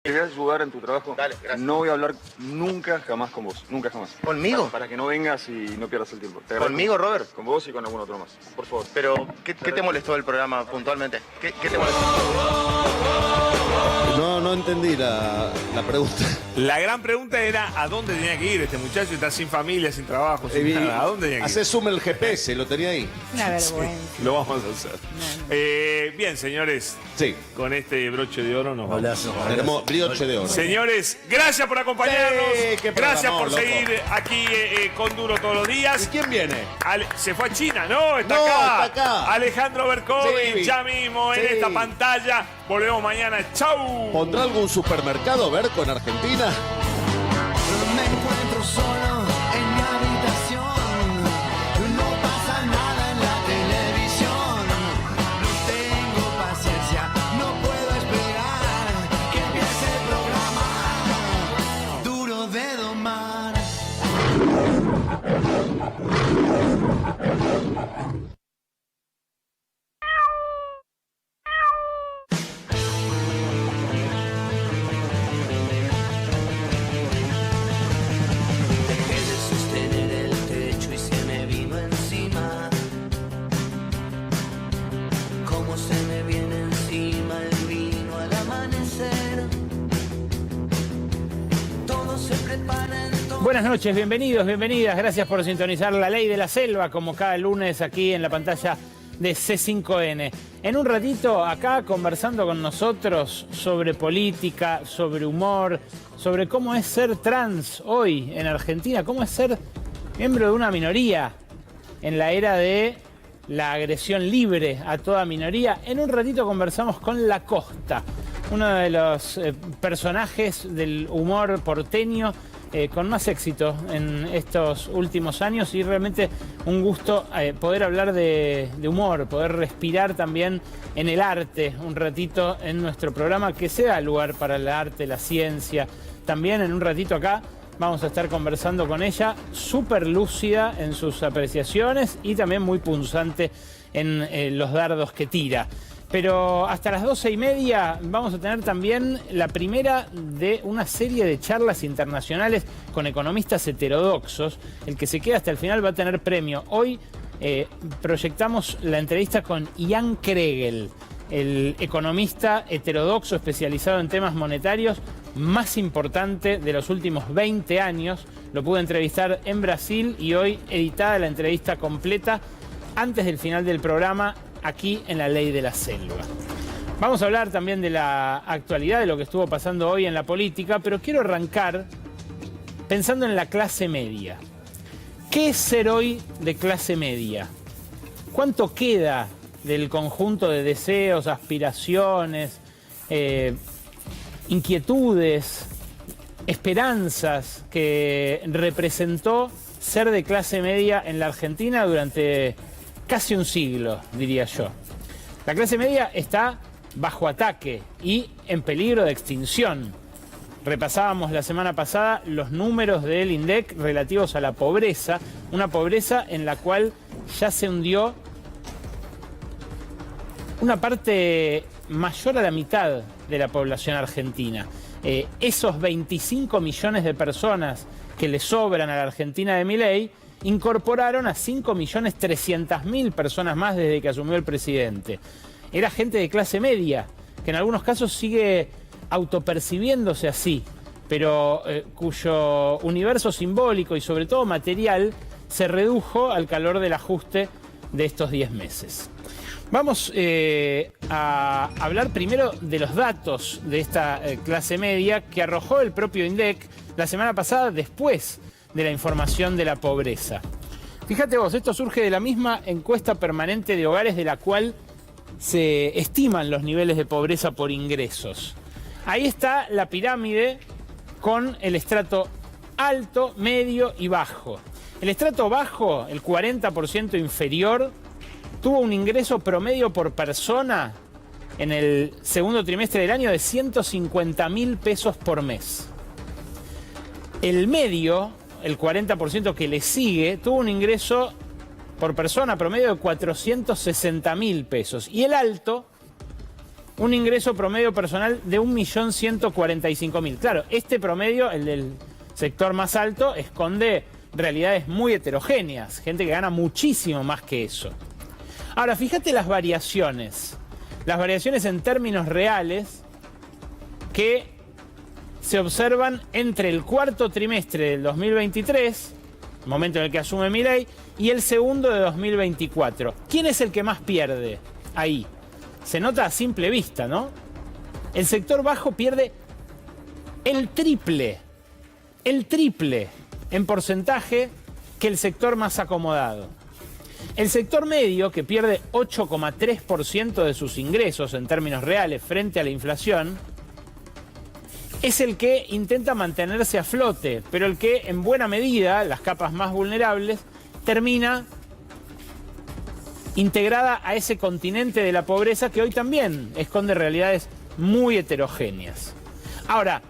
Quería ayudar en tu trabajo. Dale, gracias. No voy a hablar nunca jamás con vos. Nunca jamás. ¿Conmigo? Para que no vengas y no pierdas el tiempo. ¿Conmigo, Robert? Con vos y con algún otro más. Por favor. Pero, ¿qué te molestó del programa puntualmente? ¿Qué te molestó? No entendí la pregunta. La gran pregunta era ¿a dónde tenía que ir este muchacho? Está sin familia, sin trabajo, sin nada. ¿A dónde tenía que ir? Hacé zoom el GPS, lo tenía ahí. Una vergüenza. Lo vamos a hacer. Bien, señores. Sí. Con este broche de oro nos vamos. Tenemos brioche de oro. Señores, gracias por acompañarnos. Sí, qué Gracias por programón, seguir aquí con Duro todos los días. ¿Y quién viene? Se fue a China, ¿no? Está No, acá. está acá. Alejandro Berkovich, Sí. ya mismo en Sí. esta pantalla. Volvemos mañana. ¡Chau! ¿Pondrá algún supermercado Berco en Argentina? Me encuentro solo en mi habitación. No pasa nada en la televisión. No tengo paciencia, no puedo esperar que empiece el programa duro de domar. Dejé de sostener el techo y se me vino encima. Como se me viene encima el vino al amanecer. Todo se prepara entonces. Buenas noches, bienvenidos, bienvenidas. Gracias por sintonizar La Ley de la Selva, como cada lunes aquí en la pantalla de C5N. En un ratito acá conversando con nosotros sobre política, sobre humor, sobre cómo es ser trans hoy en Argentina, cómo es ser miembro de una minoría en la era de la agresión libre a toda minoría. En un ratito conversamos con La Costa, uno de los personajes del humor porteño con más éxito en estos últimos años, y realmente un gusto poder hablar de humor, poder respirar también en el arte un ratito en nuestro programa, que sea lugar para el arte, la ciencia. También en un ratito acá vamos a estar conversando con ella, súper lúcida en sus apreciaciones y también muy punzante en los dardos que tira. Pero hasta las 12:30 vamos a tener también la primera de una serie de charlas internacionales con economistas heterodoxos. El que se quede hasta el final va a tener premio. Hoy proyectamos la entrevista con Ian Kregel, el economista heterodoxo especializado en temas monetarios más importante de los últimos 20 años. Lo pude entrevistar en Brasil y hoy editada la entrevista completa antes del final del programa, aquí en La Ley de la Selva. Vamos a hablar también de la actualidad, de lo que estuvo pasando hoy en la política, pero quiero arrancar pensando en la clase media. ¿Qué es ser hoy de clase media? ¿Cuánto queda del conjunto de deseos, aspiraciones, inquietudes, esperanzas que representó ser de clase media en la Argentina durante casi un siglo, diría yo? La clase media está bajo ataque y en peligro de extinción. Repasábamos la semana pasada los números del INDEC relativos a la pobreza, una pobreza en la cual ya se hundió una parte mayor a la mitad de la población argentina. Esos 25 millones de personas que le sobran a la Argentina de Milei incorporaron a 5.300.000 personas más desde que asumió el presidente. Era gente de clase media, que en algunos casos sigue autopercibiéndose así, pero cuyo universo simbólico y sobre todo material se redujo al calor del ajuste de estos 10 meses. Vamos a hablar primero de los datos de esta clase media que arrojó el propio INDEC la semana pasada después de la información de la pobreza. Fíjate vos, esto surge de la misma encuesta permanente de hogares de la cual se estiman los niveles de pobreza por ingresos. Ahí está la pirámide con el estrato alto, medio y bajo. El estrato bajo, el 40% inferior, tuvo un ingreso promedio por persona en el segundo trimestre del año de 150.000 pesos por mes. El medio, el 40% que le sigue, tuvo un ingreso por persona promedio de 460.000 pesos. Y el alto un ingreso promedio personal de 1.145.000. Claro, este promedio, el del sector más alto, esconde realidades muy heterogéneas, gente que gana muchísimo más que eso. Ahora, fíjate las variaciones en términos reales que se observan entre el cuarto trimestre del 2023, momento en el que asume Milei, y el segundo de 2024. ¿Quién es el que más pierde ahí? Se nota a simple vista, ¿no? El sector bajo pierde el triple en porcentaje que el sector más acomodado. El sector medio, que pierde 8,3% de sus ingresos en términos reales frente a la inflación, es el que intenta mantenerse a flote, pero el que en buena medida, las capas más vulnerables, termina integrada a ese continente de la pobreza que hoy también esconde realidades muy heterogéneas. Ahora,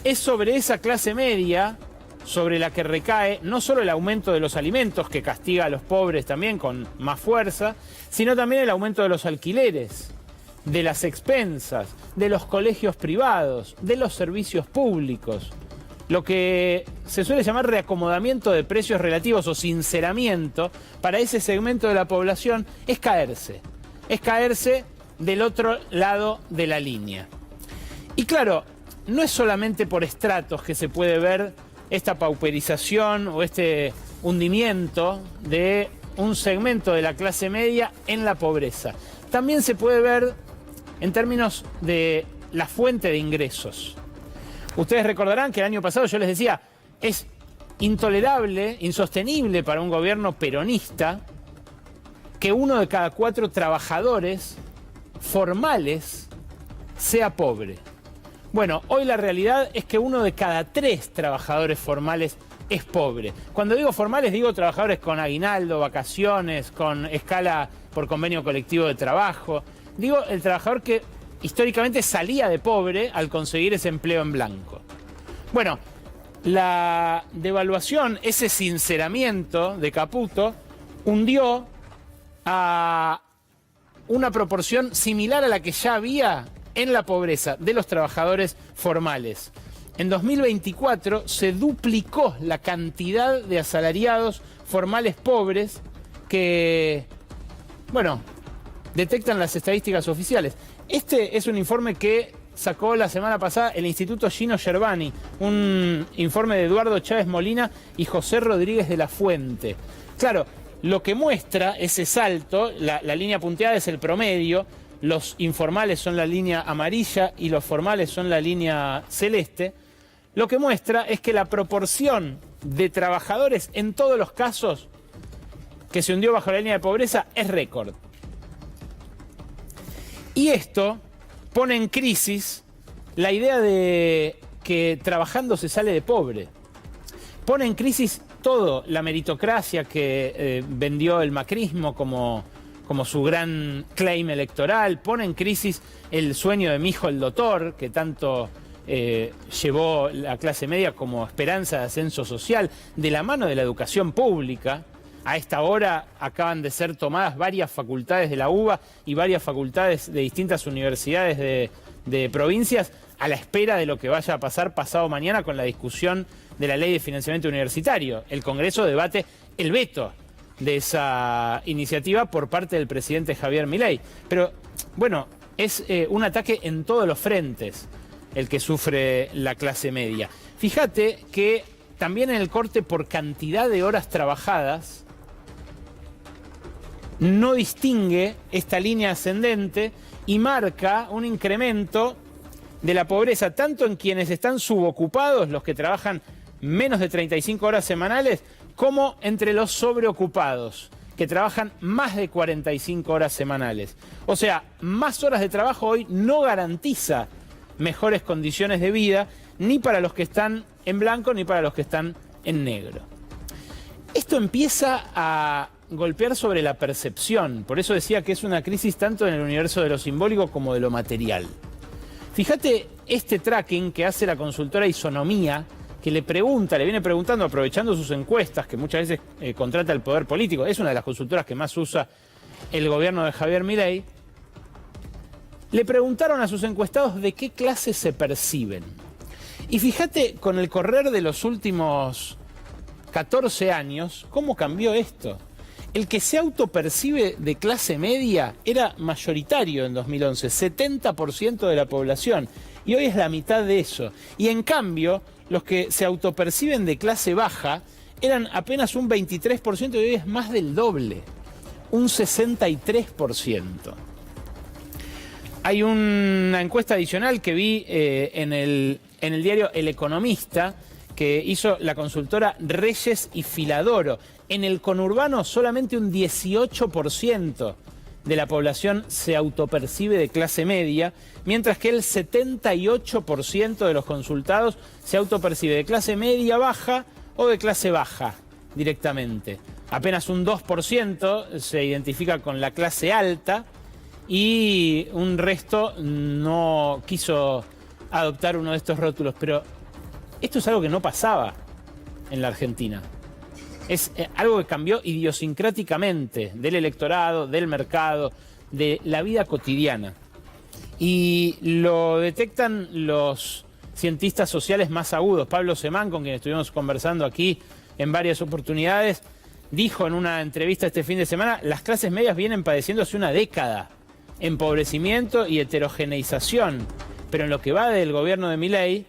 es sobre esa clase media sobre la que recae no solo el aumento de los alimentos, que castiga a los pobres también con más fuerza, sino también el aumento de los alquileres, de las expensas, de los colegios privados, de los servicios públicos. Lo que se suele llamar reacomodamiento de precios relativos o sinceramiento para ese segmento de la población es caerse del otro lado de la línea. Y claro, no es solamente por estratos que se puede ver esta pauperización o este hundimiento de un segmento de la clase media en la pobreza. También se puede ver en términos de la fuente de ingresos. Ustedes recordarán que el año pasado yo les decía, es intolerable, insostenible para un gobierno peronista que 1 de cada 4 trabajadores formales sea pobre. Bueno, hoy la realidad es que 1 de cada 3 trabajadores formales es pobre. Cuando digo formales, digo trabajadores con aguinaldo, vacaciones, con escala por convenio colectivo de trabajo. Digo el trabajador que históricamente salía de pobre al conseguir ese empleo en blanco. Bueno, la devaluación, ese sinceramiento de Caputo, hundió a una proporción similar a la que ya había en la pobreza de los trabajadores formales. En 2024 se duplicó la cantidad de asalariados formales pobres que, bueno, detectan las estadísticas oficiales. Este es un informe que sacó la semana pasada el Instituto Gino Gervani, un informe de Eduardo Chávez Molina y José Rodríguez de la Fuente. Claro, lo que muestra ese salto, la línea punteada es el promedio, los informales son la línea amarilla y los formales son la línea celeste. Lo que muestra es que la proporción de trabajadores en todos los casos que se hundió bajo la línea de pobreza es récord. Y esto pone en crisis la idea de que trabajando se sale de pobre. Pone en crisis todo, la meritocracia que vendió el macrismo como su gran claim electoral. Pone en crisis el sueño de mi hijo el doctor, que tanto llevó la clase media como esperanza de ascenso social, de la mano de la educación pública. A esta hora acaban de ser tomadas varias facultades de la UBA y varias facultades de distintas universidades de provincias a la espera de lo que vaya a pasar pasado mañana con la discusión de la ley de financiamiento universitario. El Congreso debate el veto de esa iniciativa por parte del presidente Javier Milei. Pero, bueno, es un ataque en todos los frentes el que sufre la clase media. Fíjate que también en el corte por cantidad de horas trabajadas no distingue esta línea ascendente y marca un incremento de la pobreza tanto en quienes están subocupados, los que trabajan menos de 35 horas semanales, como entre los sobreocupados, que trabajan más de 45 horas semanales. O sea, más horas de trabajo hoy no garantiza mejores condiciones de vida, ni para los que están en blanco, ni para los que están en negro. Esto empieza a golpear sobre la percepción, por eso decía que es una crisis tanto en el universo de lo simbólico como de lo material. Fíjate este tracking que hace la consultora Isonomía, que le viene preguntando, aprovechando sus encuestas, que muchas veces contrata el poder político, es una de las consultoras que más usa el gobierno de Javier Milei, le preguntaron a sus encuestados de qué clase se perciben. Y fíjate, con el correr de los últimos 14 años, ¿cómo cambió esto? El que se autopercibe de clase media era mayoritario en 2011, 70% de la población, y hoy es la mitad de eso. Y en cambio, los que se autoperciben de clase baja eran apenas un 23% y hoy es más del doble, un 63%. Hay una encuesta adicional que vi en el diario El Economista, que hizo la consultora Reyes y Filadoro. En el conurbano solamente un 18% de la población se autopercibe de clase media, mientras que el 78% de los consultados se autopercibe de clase media baja o de clase baja directamente. Apenas un 2% se identifica con la clase alta y un resto no quiso adoptar uno de estos rótulos. Pero esto es algo que no pasaba en la Argentina. Es algo que cambió idiosincráticamente del electorado, del mercado, de la vida cotidiana. Y lo detectan los cientistas sociales más agudos. Pablo Semán, con quien estuvimos conversando aquí en varias oportunidades, dijo en una entrevista este fin de semana: las clases medias vienen padeciendo hace una década empobrecimiento y heterogeneización, pero en lo que va del gobierno de Milei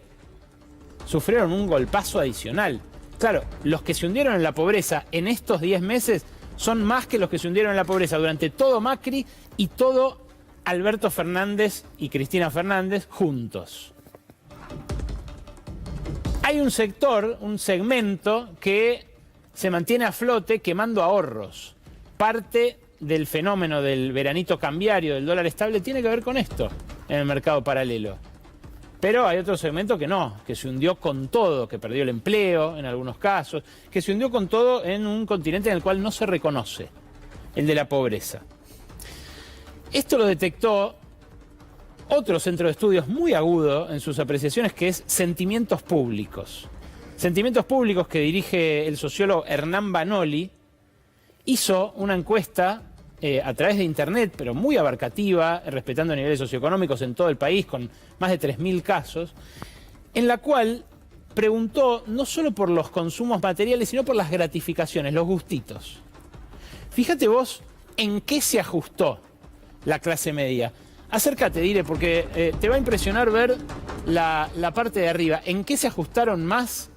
sufrieron un golpazo adicional. Claro, los que se hundieron en la pobreza en estos 10 meses son más que los que se hundieron en la pobreza durante todo Macri y todo Alberto Fernández y Cristina Fernández juntos. Hay un sector, un segmento que se mantiene a flote quemando ahorros. Parte del fenómeno del veranito cambiario, del dólar estable, tiene que ver con esto en el mercado paralelo. Pero hay otro segmento que no, que se hundió con todo, que perdió el empleo en algunos casos, que se hundió con todo en un continente en el cual no se reconoce, el de la pobreza. Esto lo detectó otro centro de estudios muy agudo en sus apreciaciones, que es Sentimientos Públicos. Sentimientos Públicos, que dirige el sociólogo Hernán Banoli, hizo una encuesta a través de internet, pero muy abarcativa, respetando niveles socioeconómicos en todo el país, con más de 3.000 casos, en la cual preguntó no solo por los consumos materiales, sino por las gratificaciones, los gustitos. Fíjate vos en qué se ajustó la clase media. Acércate, Dire, porque te va a impresionar ver la parte de arriba. ¿En qué se ajustaron más?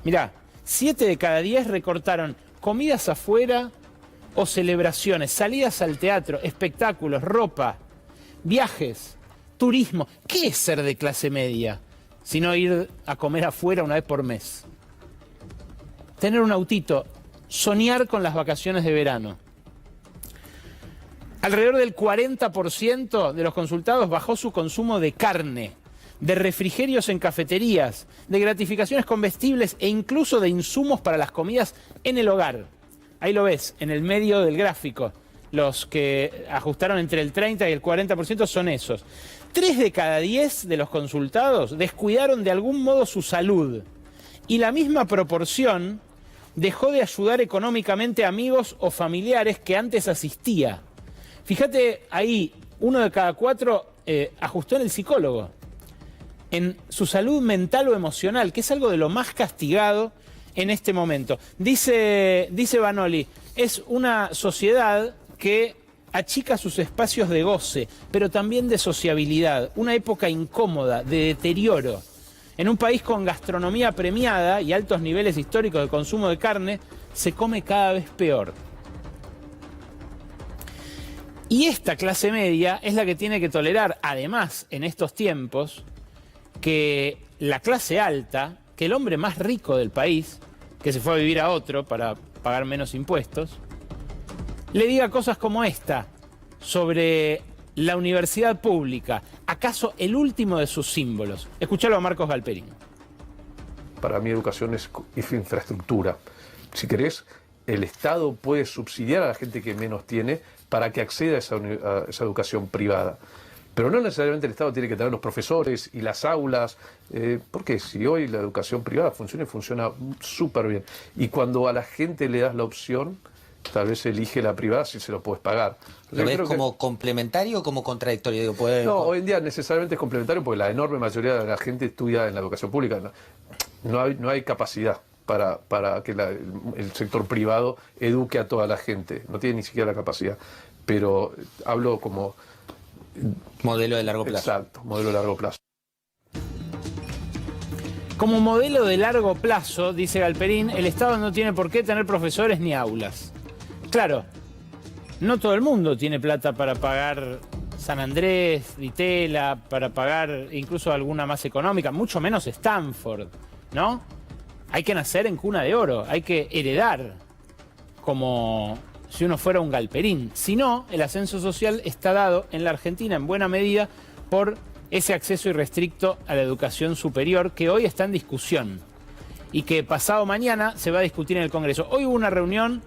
Mirá, 7 de cada 10 recortaron comidas afuera o celebraciones, salidas al teatro, espectáculos, ropa, viajes, turismo. ¿Qué es ser de clase media? Sino ir a comer afuera una vez por mes. Tener un autito, soñar con las vacaciones de verano. Alrededor del 40% de los consultados bajó su consumo de carne, de refrigerios en cafeterías, de gratificaciones comestibles e incluso de insumos para las comidas en el hogar. Ahí lo ves, en el medio del gráfico. Los que ajustaron entre el 30 y el 40% son esos. 3 de cada 10 de los consultados descuidaron de algún modo su salud. Y la misma proporción dejó de ayudar económicamente a amigos o familiares que antes asistía. Fíjate ahí, 1 de cada 4 ajustó en el psicólogo, en su salud mental o emocional, que es algo de lo más castigado en este momento. Dice Banoli, es una sociedad que achica sus espacios de goce, pero también de sociabilidad, una época incómoda, de deterioro. En un país con gastronomía premiada y altos niveles históricos de consumo de carne, se come cada vez peor. Y esta clase media es la que tiene que tolerar, además, en estos tiempos, que la clase alta, que el hombre más rico del país, que se fue a vivir a otro para pagar menos impuestos, le diga cosas como esta sobre la universidad pública, acaso el último de sus símbolos. Escuchalo a Marcos Galperín. Para mí educación es infraestructura. Si querés, el Estado puede subsidiar a la gente que menos tiene para que acceda a esa educación privada. Pero no necesariamente el Estado tiene que tener los profesores y las aulas, porque si hoy la educación privada funciona y funciona súper bien. Y cuando a la gente le das la opción, tal vez elige la privada si se lo puedes pagar. ¿Lo Yo ves creo que- como complementario o como contradictorio? Digo, No, hoy en día necesariamente es complementario porque la enorme mayoría de la gente estudia en la educación pública. No hay capacidad para que el sector privado eduque a toda la gente. No tiene ni siquiera la capacidad. Pero hablo como... modelo de largo plazo. Exacto, modelo de largo plazo. Como modelo de largo plazo, dice Galperín, el Estado no tiene por qué tener profesores ni aulas. Claro, no todo el mundo tiene plata para pagar San Andrés, Ditela, para pagar incluso alguna más económica, mucho menos Stanford, ¿no? Hay que nacer en cuna de oro, hay que heredar como si uno fuera un Galperín. Si no, el ascenso social está dado en la Argentina en buena medida por ese acceso irrestricto a la educación superior que hoy está en discusión y que pasado mañana se va a discutir en el Congreso. Hoy hubo una reunión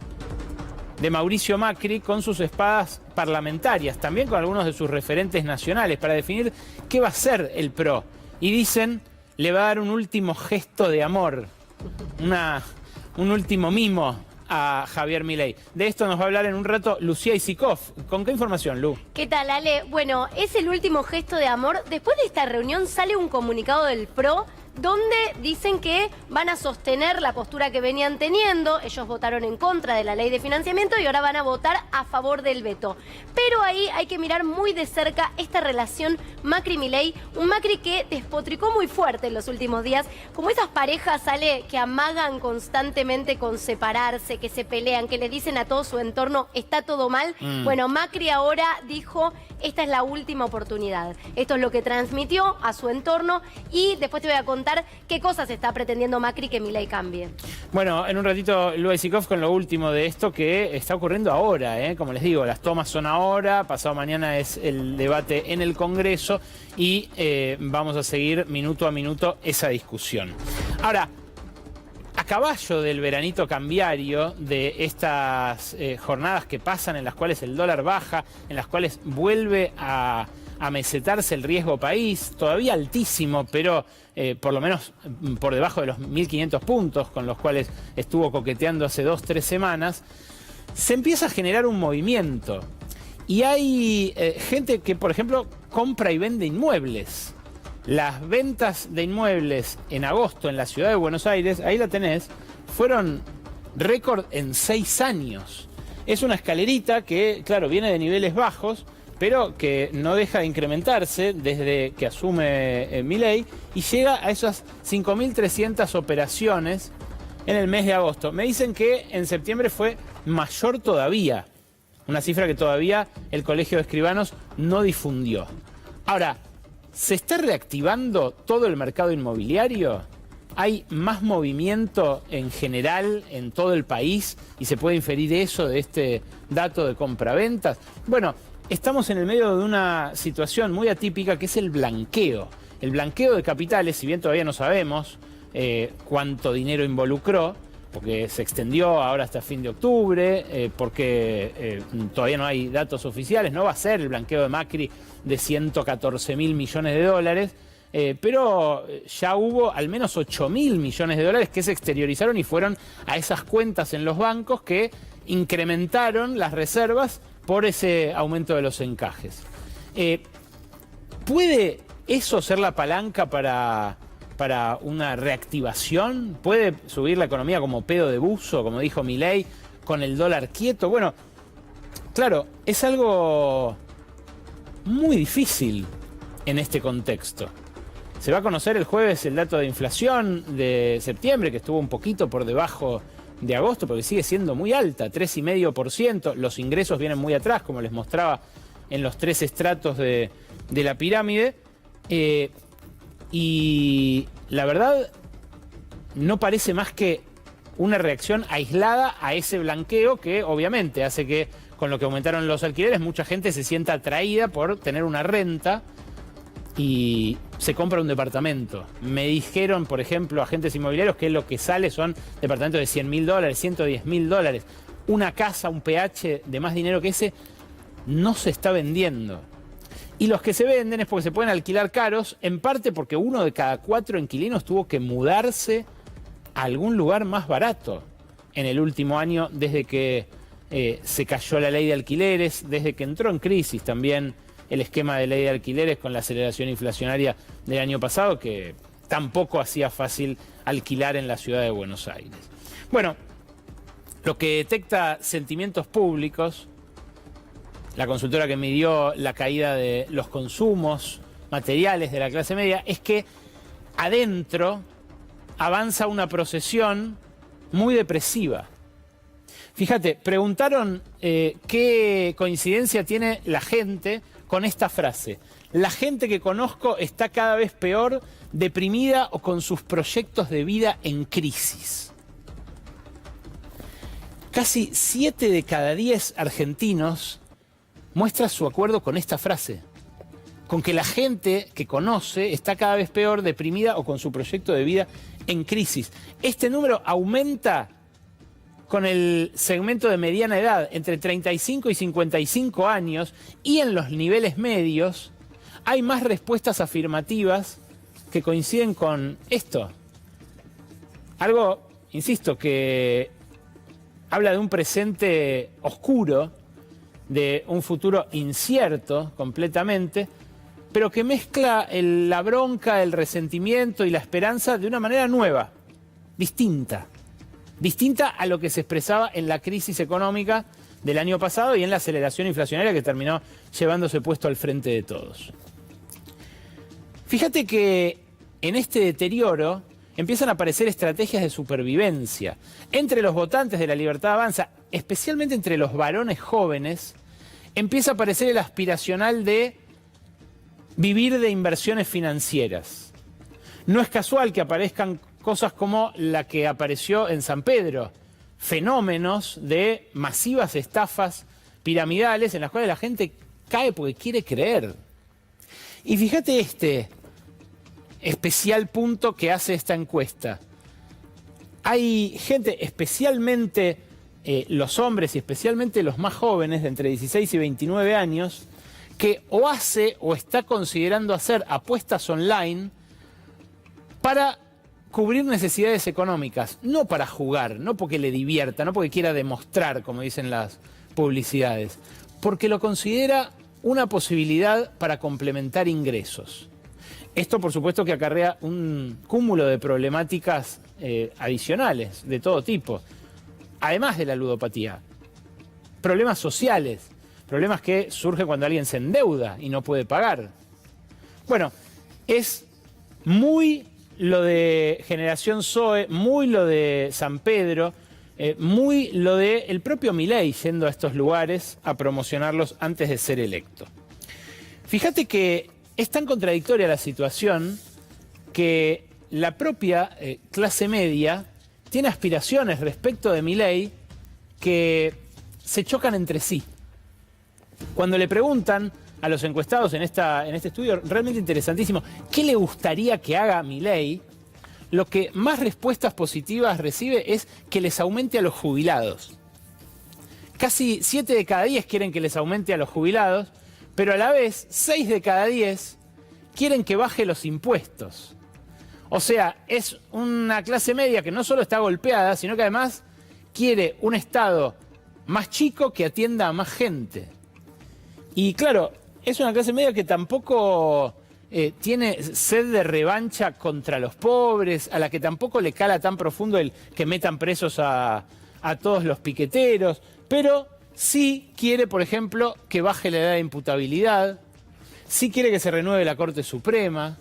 de Mauricio Macri con sus espadas parlamentarias, también con algunos de sus referentes nacionales, para definir qué va a hacer el PRO. Y dicen, le va a dar un último gesto de amor, un último mimo a Javier Milei. De esto nos va a hablar en un rato Lucía Isikoff. ¿Con qué información, Lu? ¿Qué tal, Ale? Bueno, es el último gesto de amor. Después de esta reunión sale un comunicado del PRO donde dicen que van a sostener la postura que venían teniendo. Ellos votaron en contra de la ley de financiamiento y ahora van a votar a favor del veto. Pero ahí hay que mirar muy de cerca esta relación Macri-Milei, un Macri que despotricó muy fuerte en los últimos días, como esas parejas, Ale, que amagan constantemente con separarse, que se pelean, que le dicen a todo su entorno, está todo mal. Bueno, Macri ahora dijo, esta es la última oportunidad. Esto es lo que transmitió a su entorno y después te voy a contar qué cosas está pretendiendo Macri que Milei cambie. Bueno, en un ratito Lucía Isikoff con lo último de esto que está ocurriendo ahora, ¿eh? Como les digo, las tomas son ahora, pasado mañana es el debate en el Congreso y vamos a seguir minuto a minuto esa discusión. Ahora, a caballo del veranito cambiario, de estas jornadas que pasan en las cuales el dólar baja, en las cuales vuelve a mesetarse el riesgo país, todavía altísimo, pero por lo menos por debajo de los 1.500 puntos con los cuales estuvo coqueteando hace 2-3 semanas, se empieza a generar un movimiento. Y hay gente que, por ejemplo, compra y vende inmuebles. Las ventas de inmuebles en agosto en la ciudad de Buenos Aires, ahí la tenés, fueron récord en 6 años. Es una escalerita que, claro, viene de niveles bajos, pero que no deja de incrementarse desde que asume Milei y llega a esas 5.300 operaciones en el mes de agosto. Me dicen que en septiembre fue mayor todavía, una cifra que todavía el Colegio de Escribanos no difundió. Ahora, ¿se está reactivando todo el mercado inmobiliario? ¿Hay más movimiento en general en todo el país y se puede inferir eso de este dato de compraventas? Bueno, estamos en el medio de una situación muy atípica que es el blanqueo. El blanqueo de capitales, si bien todavía no sabemos cuánto dinero involucró, porque se extendió ahora hasta fin de octubre, porque todavía no hay datos oficiales, no va a ser el blanqueo de Macri de 114.000 millones de dólares, pero ya hubo al menos 8.000 millones de dólares que se exteriorizaron y fueron a esas cuentas en los bancos que incrementaron las reservas por ese aumento de los encajes. ¿Puede eso ser la palanca para una reactivación? ¿Puede subir la economía como pedo de buzo, como dijo Milei, con el dólar quieto? Bueno, claro, es algo muy difícil en este contexto. Se va a conocer el jueves el dato de inflación de septiembre, que estuvo un poquito por debajo de agosto, porque sigue siendo muy alta, 3,5%. Los ingresos vienen muy atrás, como les mostraba en los 3 estratos de la pirámide. Y la verdad, no parece más que una reacción aislada a ese blanqueo que obviamente hace que, con lo que aumentaron los alquileres, mucha gente se sienta atraída por tener una renta y se compra un departamento. Me dijeron, por ejemplo, agentes inmobiliarios que lo que sale son departamentos de $100.000, $110.000. Una casa, un PH de más dinero que ese, no se está vendiendo. Y los que se venden es porque se pueden alquilar caros, en parte porque 1 de cada 4 inquilinos tuvo que mudarse a algún lugar más barato en el último año desde que se cayó la ley de alquileres, desde que entró en crisis también el esquema de ley de alquileres con la aceleración inflacionaria del año pasado, que tampoco hacía fácil alquilar en la ciudad de Buenos Aires. Bueno, lo que detecta Sentimientos Públicos, la consultora que midió la caída de los consumos materiales de la clase media, es que adentro avanza una procesión muy depresiva. Fíjate, preguntaron qué coincidencia tiene la gente con esta frase. La gente que conozco está cada vez peor, deprimida o con sus proyectos de vida en crisis. Casi 7 de cada 10 argentinos muestra su acuerdo con esta frase. Con que la gente que conoce está cada vez peor, deprimida o con su proyecto de vida en crisis. Este número aumenta con el segmento de mediana edad, entre 35 y 55 años, y en los niveles medios hay más respuestas afirmativas que coinciden con esto. Algo, insisto, que habla de un presente oscuro, de un futuro incierto completamente, pero que mezcla la bronca, el resentimiento y la esperanza de una manera nueva, distinta a lo que se expresaba en la crisis económica del año pasado y en la aceleración inflacionaria que terminó llevándose puesto al frente de todos. Fíjate que en este deterioro empiezan a aparecer estrategias de supervivencia. Entre los votantes de La Libertad Avanza, especialmente entre los varones jóvenes, empieza a aparecer el aspiracional de vivir de inversiones financieras. No es casual que aparezcan cosas como la que apareció en San Pedro, fenómenos de masivas estafas piramidales en las cuales la gente cae porque quiere creer. Y fíjate este especial punto que hace esta encuesta. Hay gente, especialmente los hombres y especialmente los más jóvenes, de entre 16 y 29 años, que o hace o está considerando hacer apuestas online para cubrir necesidades económicas, no para jugar, no porque le divierta, no porque quiera demostrar, como dicen las publicidades, porque lo considera una posibilidad para complementar ingresos. Esto, por supuesto, que acarrea un cúmulo de problemáticas adicionales de todo tipo, además de la ludopatía. Problemas sociales, problemas que surgen cuando alguien se endeuda y no puede pagar. Bueno, es muy lo de Generación Zoe, muy lo de San Pedro, muy lo de el propio Milei yendo a estos lugares a promocionarlos antes de ser electo. Fíjate que es tan contradictoria la situación que la propia clase media tiene aspiraciones respecto de Milei que se chocan entre sí. Cuando le preguntan a los encuestados en este estudio, realmente interesantísimo, ¿qué le gustaría que haga Milei? Lo que más respuestas positivas recibe es que les aumente a los jubilados. Casi 7 de cada 10 quieren que les aumente a los jubilados, pero a la vez 6 de cada 10 quieren que baje los impuestos. O sea, es una clase media que no solo está golpeada, sino que además quiere un Estado más chico que atienda a más gente. Y claro, es una clase media que tampoco tiene sed de revancha contra los pobres, a la que tampoco le cala tan profundo el que metan presos a todos los piqueteros, pero sí quiere, por ejemplo, que baje la edad de imputabilidad, sí quiere que se renueve la Corte Suprema.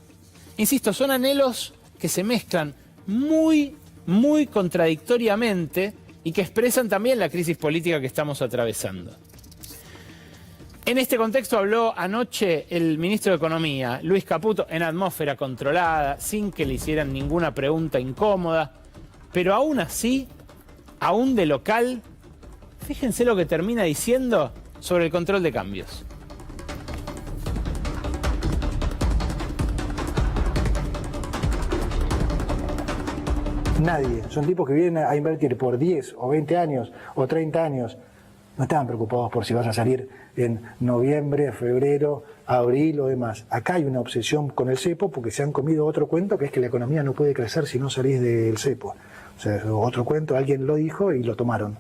Insisto, son anhelos que se mezclan muy, muy contradictoriamente y que expresan también la crisis política que estamos atravesando. En este contexto habló anoche el ministro de Economía, Luis Caputo, en atmósfera controlada, sin que le hicieran ninguna pregunta incómoda, pero aún así, aún de local, fíjense lo que termina diciendo sobre el control de cambios. Nadie. Son tipos que vienen a invertir por 10 o 20 años o 30 años. No estaban preocupados por si vas a salir en noviembre, febrero, abril o demás. Acá hay una obsesión con el cepo porque se han comido otro cuento, que es que la economía no puede crecer si no salís del cepo. O sea, otro cuento, alguien lo dijo y lo tomaron.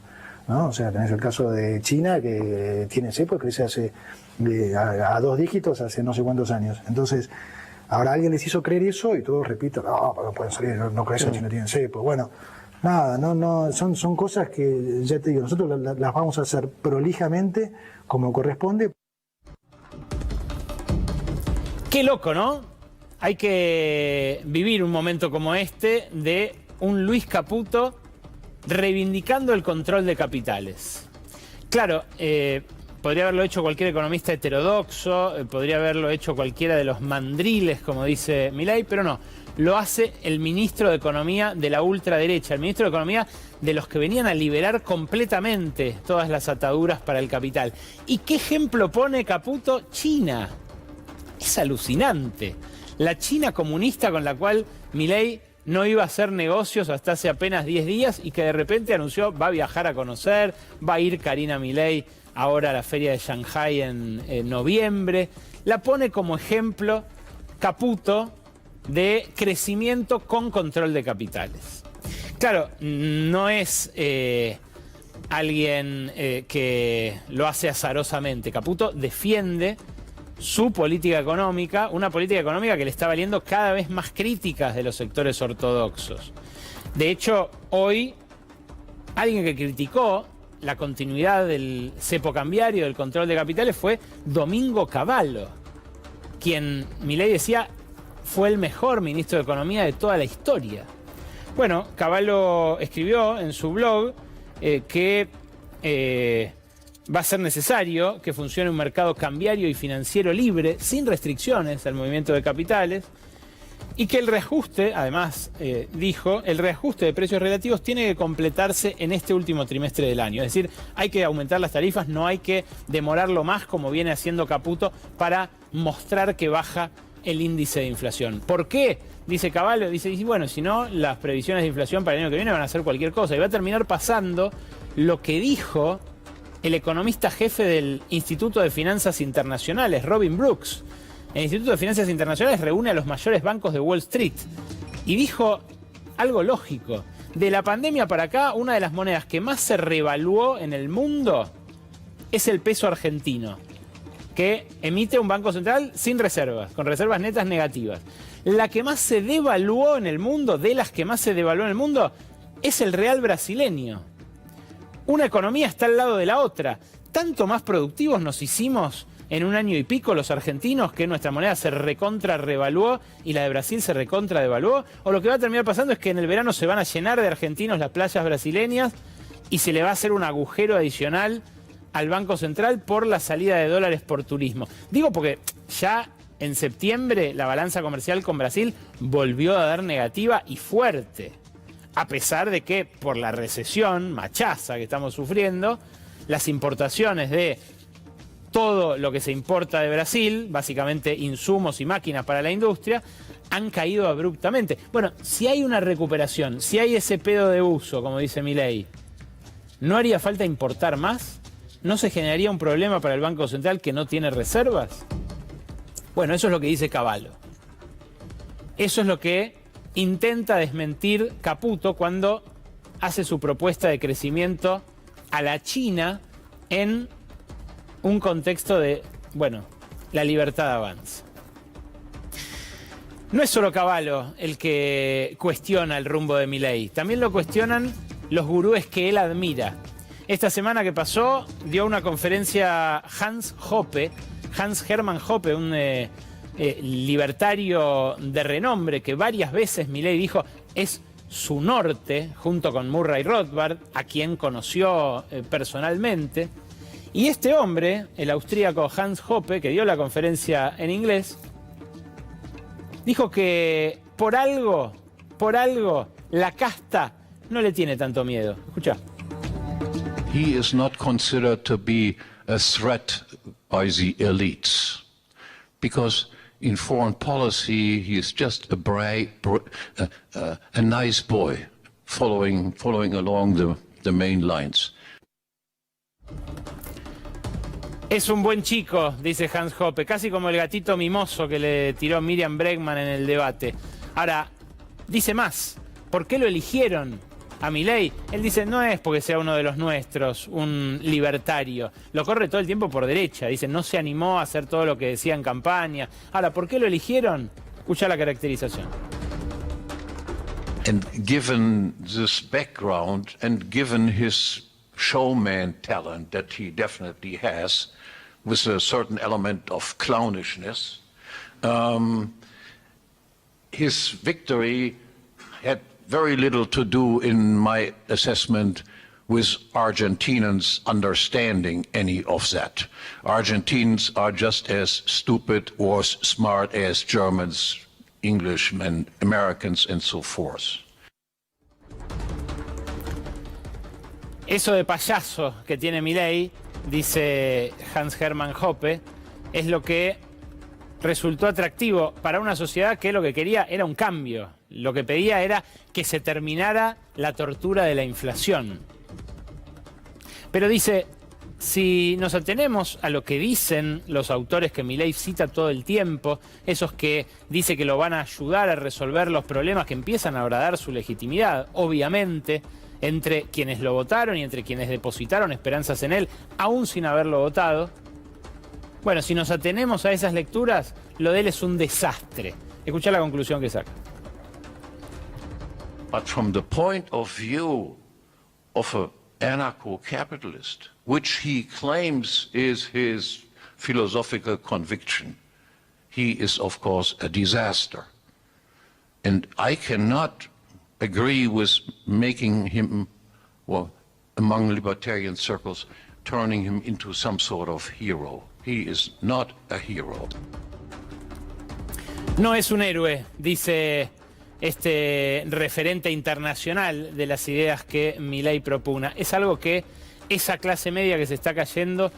¿no? O sea, tenés el caso de China, que tiene cepo, crece a 2 dígitos hace no sé cuántos años. Entonces, ahora alguien les hizo creer eso y todos repiten, no pueden salir, no crecen si no tienen cepo. Bueno, nada, son cosas que, ya te digo, nosotros las vamos a hacer prolijamente, como corresponde. Qué loco, ¿no? Hay que vivir un momento como este de un Luis Caputo reivindicando el control de capitales. Claro, podría haberlo hecho cualquier economista heterodoxo, podría haberlo hecho cualquiera de los mandriles, como dice Milei, pero no. Lo hace el ministro de Economía de la ultraderecha, el ministro de Economía de los que venían a liberar completamente todas las ataduras para el capital. ¿Y qué ejemplo pone Caputo? China. Es alucinante. La China comunista con la cual Milei no iba a hacer negocios hasta hace apenas 10 días y que de repente anunció va a viajar a conocer, va a ir Karina Milei ahora a la feria de Shanghái en noviembre. La pone como ejemplo Caputo de crecimiento con control de capitales. Claro, no es alguien que lo hace azarosamente. Caputo defiende su política económica, una política económica que le está valiendo cada vez más críticas de los sectores ortodoxos. De hecho, hoy, alguien que criticó la continuidad del cepo cambiario, del control de capitales, fue Domingo Cavallo, quien Milei decía fue el mejor ministro de Economía de toda la historia. Bueno, Cavallo escribió en su blog que va a ser necesario que funcione un mercado cambiario y financiero libre, sin restricciones al movimiento de capitales, y que el reajuste, además dijo, el reajuste de precios relativos tiene que completarse en este último trimestre del año. Es decir, hay que aumentar las tarifas, no hay que demorarlo más como viene haciendo Caputo para mostrar que baja el índice de inflación. ¿Por qué? Dice Cavallo, dice, bueno, si no, las previsiones de inflación para el año que viene van a ser cualquier cosa y va a terminar pasando lo que dijo el economista jefe del Instituto de Finanzas Internacionales, Robin Brooks. El Instituto de Finanzas Internacionales reúne a los mayores bancos de Wall Street y dijo algo lógico. De la pandemia para acá, una de las monedas que más se revaluó en el mundo es el peso argentino, que emite un banco central sin reservas, con reservas netas negativas. La que más se devaluó en el mundo, de las que más se devaluó en el mundo, es el real brasileño. Una economía está al lado de la otra. Tanto más productivos nos hicimos en un año y pico los argentinos que nuestra moneda se recontra revaluó y la de Brasil se recontra devaluó. O lo que va a terminar pasando es que en el verano se van a llenar de argentinos las playas brasileñas y se le va a hacer un agujero adicional al Banco Central por la salida de dólares por turismo. Digo porque ya en septiembre la balanza comercial con Brasil volvió a dar negativa y fuerte. A pesar de que por la recesión machaza que estamos sufriendo, las importaciones de todo lo que se importa de Brasil, básicamente insumos y máquinas para la industria, han caído abruptamente. Bueno, si hay una recuperación, si hay ese pedo de uso, como dice Milei, ¿no haría falta importar más? ¿No se generaría un problema para el Banco Central que no tiene reservas? Bueno, eso es lo que dice Cavallo. Eso es lo que intenta desmentir Caputo cuando hace su propuesta de crecimiento a la China en un contexto de, bueno, la libertad avanza. No es solo Cavallo el que cuestiona el rumbo de Milei, también lo cuestionan los gurúes que él admira. Esta semana que pasó dio una conferencia Hans Hermann Hoppe, un libertario de renombre que varias veces Milei dijo es su norte, junto con Murray Rothbard, a quien conoció personalmente. Y este hombre, el austríaco Hans Hoppe, que dio la conferencia en inglés, dijo que por algo, la casta no le tiene tanto miedo. Escucha. He is not considered to be a threat by the elites, because in foreign policy he is just a nice boy, following along the main lines. Es un buen chico, dice Hans Hoppe, casi como el gatito mimoso que le tiró Miriam Bregman en el debate. Ahora, dice más, ¿por qué lo eligieron a Milei. Él dice, no es porque sea uno de los nuestros, un libertario. Lo corre todo el tiempo por derecha. Dice, no se animó a hacer todo lo que decía en campaña. Ahora, ¿por qué lo eligieron? Escucha la caracterización. And given this background and given his showman talent that he definitely has, with a certain element of clownishness, his victory had very little to do, in my assessment, with Argentinians understanding any of that. Argentines are just as stupid or smart as Germans, Englishmen, Americans, and so forth. Eso de payaso que tiene Milei, dice Hans-Hermann Hoppe, es lo que resultó atractivo para una sociedad que lo que quería era un cambio. Lo que pedía era que se terminara la tortura de la inflación. Pero dice, si nos atenemos a lo que dicen los autores que Milei cita todo el tiempo, esos que dice que lo van a ayudar a resolver los problemas que empiezan ahora a dar su legitimidad, obviamente, entre quienes lo votaron y entre quienes depositaron esperanzas en él, aún sin haberlo votado. Bueno, si nos atenemos a esas lecturas, lo de él es un desastre. Escuchá la conclusión que saca. But from the point of view of an anarcho-capitalist, which he claims is his philosophical conviction, he is, of course, a disaster. And I cannot agree with making him, well, among libertarian circles, turning him into some sort of hero. He is not a hero. No es un héroe, dice este referente internacional de las ideas que Milei propugna. Es algo que esa clase media que se está cayendo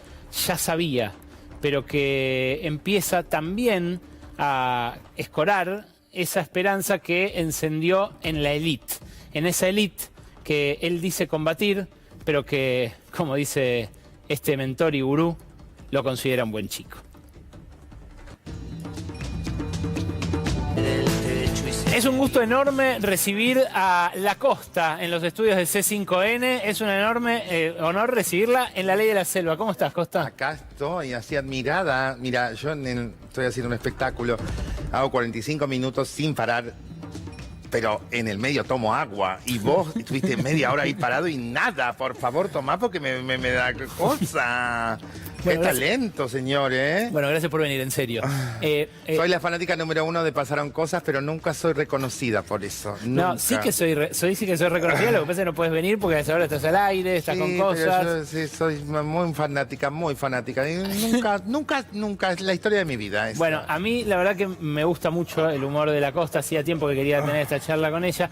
ya sabía, pero que empieza también a escorar esa esperanza que encendió en la élite, en esa élite que él dice combatir, pero que, como dice este mentor y gurú, lo considera un buen chico. Es un gusto enorme recibir a La Costa en los estudios de C5N. Es un enorme honor recibirla en La Ley de la Selva. ¿Cómo estás, Costa? Acá estoy, así admirada. Mira, yo estoy haciendo un espectáculo. Hago 45 minutos sin parar, pero en el medio tomo agua. Y vos estuviste media hora ahí parado y nada. Por favor, tomá porque me da cosa. Bueno, qué talento, señor, ¿eh? Bueno, gracias por venir, en serio. Soy la fanática número 1 de Pasaron Cosas, pero nunca soy reconocida por eso. No, nunca. sí que soy reconocida, lo que pasa es que no puedes venir porque a esa hora estás al aire, estás con cosas. Yo, sí, soy muy fanática, muy fanática. Y nunca es la historia de mi vida. Esa. Bueno, a mí la verdad que me gusta mucho el humor de La Costa, hacía tiempo que quería tener esta charla con ella.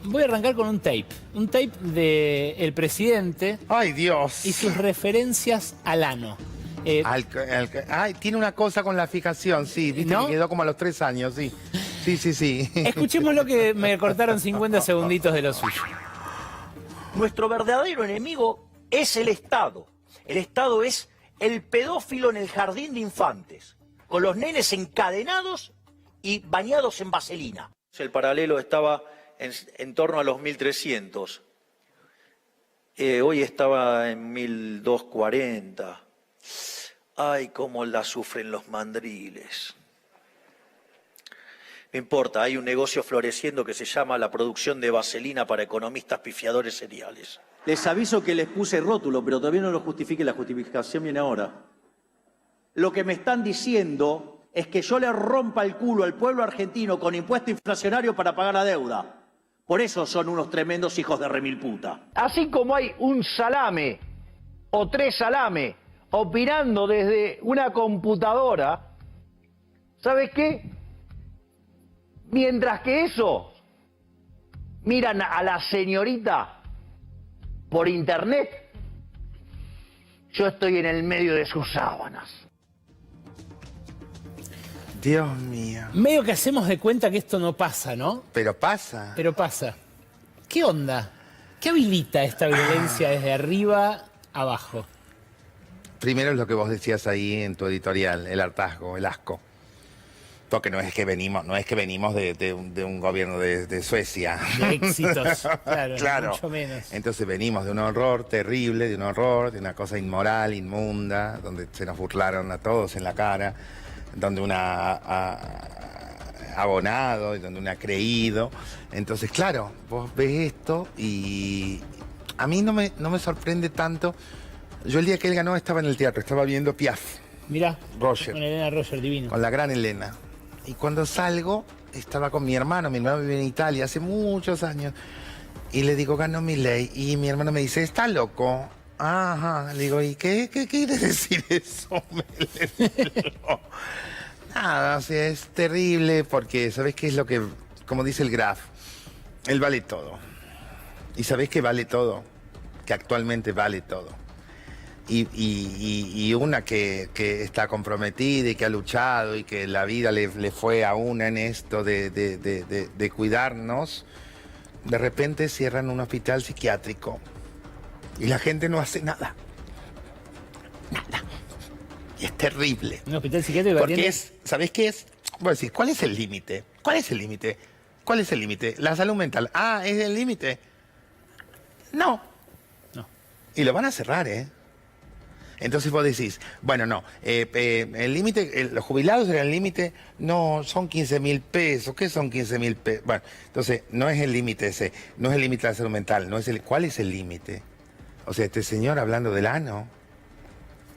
Voy a arrancar con un tape del presidente. ¡Ay, Dios! Y sus referencias al ano. Tiene una cosa con la fijación, sí, viste, ¿no? que quedó como a los 3 años, sí. Sí. Escuchemos lo que me cortaron 50 segunditos de lo suyo. Nuestro verdadero enemigo es el Estado. El Estado es el pedófilo en el jardín de infantes, con los nenes encadenados y bañados en vaselina. El paralelo estaba en torno a los 1300. Hoy estaba en 1240. Ay, cómo la sufren los mandriles. No importa, hay un negocio floreciendo que se llama la producción de vaselina para economistas pifiadores seriales. Les aviso que les puse rótulo, pero todavía no lo justifique, la justificación viene ahora. Lo que me están diciendo es que yo le rompa el culo al pueblo argentino con impuesto inflacionario para pagar la deuda. Por eso son unos tremendos hijos de remil puta. Así como hay un salame o 3 salames opinando desde una computadora, ¿sabes qué? Mientras que eso, miran a la señorita por internet, yo estoy en el medio de sus sábanas. Dios mío. Medio que hacemos de cuenta que esto no pasa, ¿no? Pero pasa. Pero pasa. ¿Qué onda? ¿Qué habilita esta violencia desde arriba abajo? Primero es lo que vos decías ahí en tu editorial, el hartazgo, el asco. Porque no es que venimos de un gobierno de Suecia. De éxitos, claro, Claro. mucho menos. Entonces venimos de un horror terrible, de una cosa inmoral, inmunda, donde se nos burlaron a todos en la cara, donde una ha abonado y donde una ha creído. Entonces, claro, vos ves esto y a mí no me sorprende tanto. Yo el día que él ganó estaba en el teatro, estaba viendo Piaf. Mirá, Roger. con Elena Roger, divino. Con la gran Elena. Y cuando salgo, estaba con mi hermano vive en Italia hace muchos años. Y le digo, ganó Milei. Y mi hermano me dice, ¿está loco? Ajá. Le digo, ¿y qué quiere decir eso? Nada, o sea, es terrible porque, ¿sabes qué es lo que, como dice el Graf? Él vale todo. ¿Y sabés que vale todo? Que actualmente vale todo. Y una que está comprometida y que ha luchado y que la vida le fue a una en esto de cuidarnos, de repente cierran un hospital psiquiátrico y la gente no hace nada. Nada. Y es terrible. Un hospital psiquiátrico. Porque ¿sabés qué es? Voy a decir, ¿cuál es el límite? ¿Cuál es el límite? ¿Cuál es el límite? La salud mental. Ah, ¿es el límite? No. Y lo van a cerrar, ¿eh? Entonces vos decís, bueno, no, el límite, los jubilados eran el límite, no, son 15.000 pesos, ¿qué son 15.000 pesos? Bueno, entonces no es el límite ese, no es el límite de la salud mental, no es ¿cuál es el límite? O sea, este señor hablando del ano,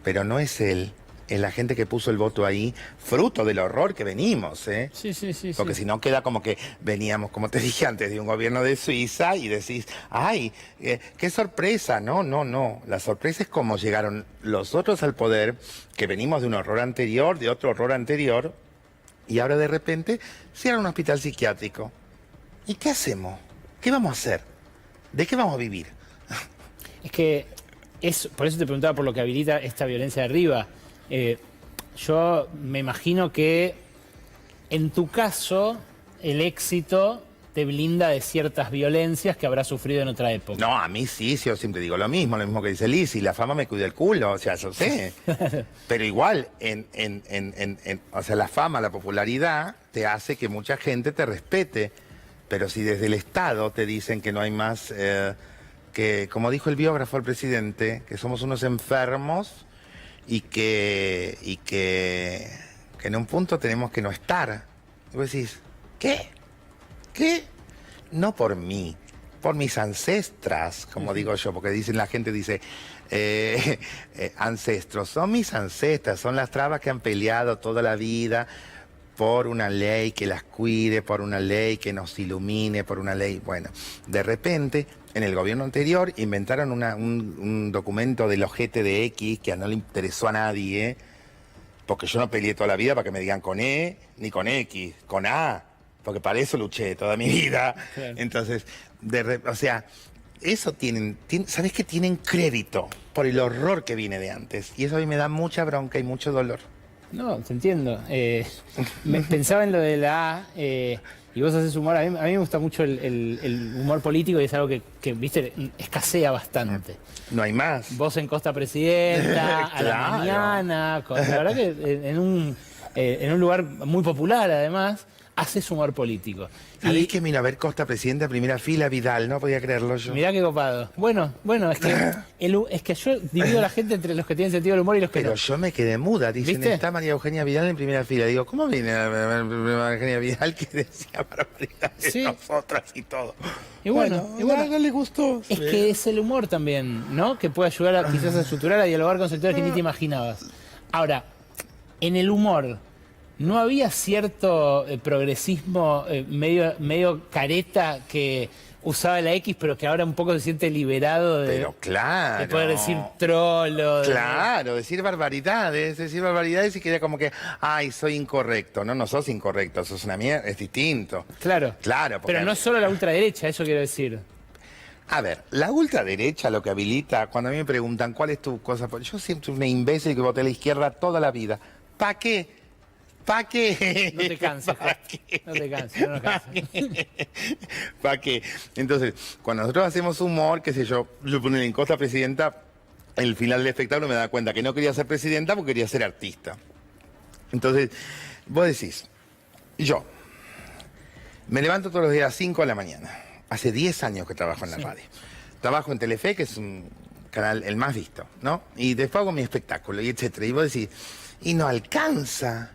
pero no es él, es la gente que puso el voto ahí, fruto del horror que venimos, ¿eh? Sí. Porque si no queda como que veníamos, como te dije antes, de un gobierno de Suiza y decís, ¡ay, qué sorpresa! No. La sorpresa es cómo llegaron los otros al poder, que venimos de un horror anterior, de otro horror anterior, y ahora de repente cierran un hospital psiquiátrico. ¿Y qué hacemos? ¿Qué vamos a hacer? ¿De qué vamos a vivir? Es que por eso te preguntaba por lo que habilita esta violencia de arriba. Yo me imagino que en tu caso el éxito te blinda de ciertas violencias que habrás sufrido en otra época. No, a mí sí, yo siempre digo lo mismo que dice Lizzy, la fama me cuida el culo, o sea, yo sé. Pero igual, o sea, la fama, la popularidad te hace que mucha gente te respete. Pero si desde el Estado te dicen que no hay más, que como dijo el biógrafo al presidente, que somos unos enfermos y que en un punto tenemos que no estar. Y vos decís, ¿qué? No por mí, por mis ancestras, como digo yo, porque la gente dice, ancestros, son mis ancestras, son las trabas que han peleado toda la vida por una ley que las cuide, por una ley que nos ilumine, por una ley, bueno, de repente, en el gobierno anterior inventaron un documento del ojete de X que no le interesó a nadie, porque yo no peleé toda la vida para que me digan con E ni con X, con A, porque para eso luché toda mi vida. Claro. Entonces, o sea, eso ¿sabes qué? Tienen crédito por el horror que viene de antes, y eso a mí me da mucha bronca y mucho dolor. No, te entiendo. Pensaba en lo de la A, y vos haces humor. A mí me gusta mucho el humor político y es algo que viste, escasea bastante. No hay más. Vos en Costa Presidenta, a la Claro. mañana, la verdad que en un lugar muy popular además, haces humor político. ¿Sabés que vino a ver Costa Presidenta primera fila, Vidal? No podía creerlo yo. Mirá qué copado. Bueno, es que yo divido a la gente entre los que tienen sentido del humor y los que Pero no. yo me quedé muda. Dicen, ¿Viste? está María Eugenia Vidal en primera fila. Digo, ¿cómo viene María Eugenia Vidal que decía barbaridades de nosotras y todo? Y bueno, no le gustó. Es que es el humor también, ¿no? Que puede ayudar quizás a estructurar, a dialogar con sectores que ni te imaginabas. Ahora, en el humor, ¿no había cierto progresismo medio careta que usaba la X, pero que ahora un poco se siente liberado de, Pero claro. de poder decir trolo? Claro, decir barbaridades y queda como que, ay, soy incorrecto. No sos incorrecto, sos una mierda, es distinto. Claro. Claro. Pero no es solo la ultraderecha, eso quiero decir. A ver, la ultraderecha lo que habilita, cuando a mí me preguntan cuál es tu cosa, yo siempre soy una imbécil que voté a la izquierda toda la vida. ¿Para qué? ¿Para qué? No te canses, no te canses, no nos canses. ¿Para qué? Entonces, cuando nosotros hacemos humor, qué sé yo pongo en Costa Presidenta, el final del espectáculo me da cuenta que no quería ser presidenta porque quería ser artista. Entonces, vos decís, Yo me levanto todos los días a las 5 de la mañana. Hace 10 años que trabajo en la radio. Trabajo en Telefe, que es un canal el más visto, ¿no? Y después hago mi espectáculo, y etcétera. Y vos decís, y no alcanza.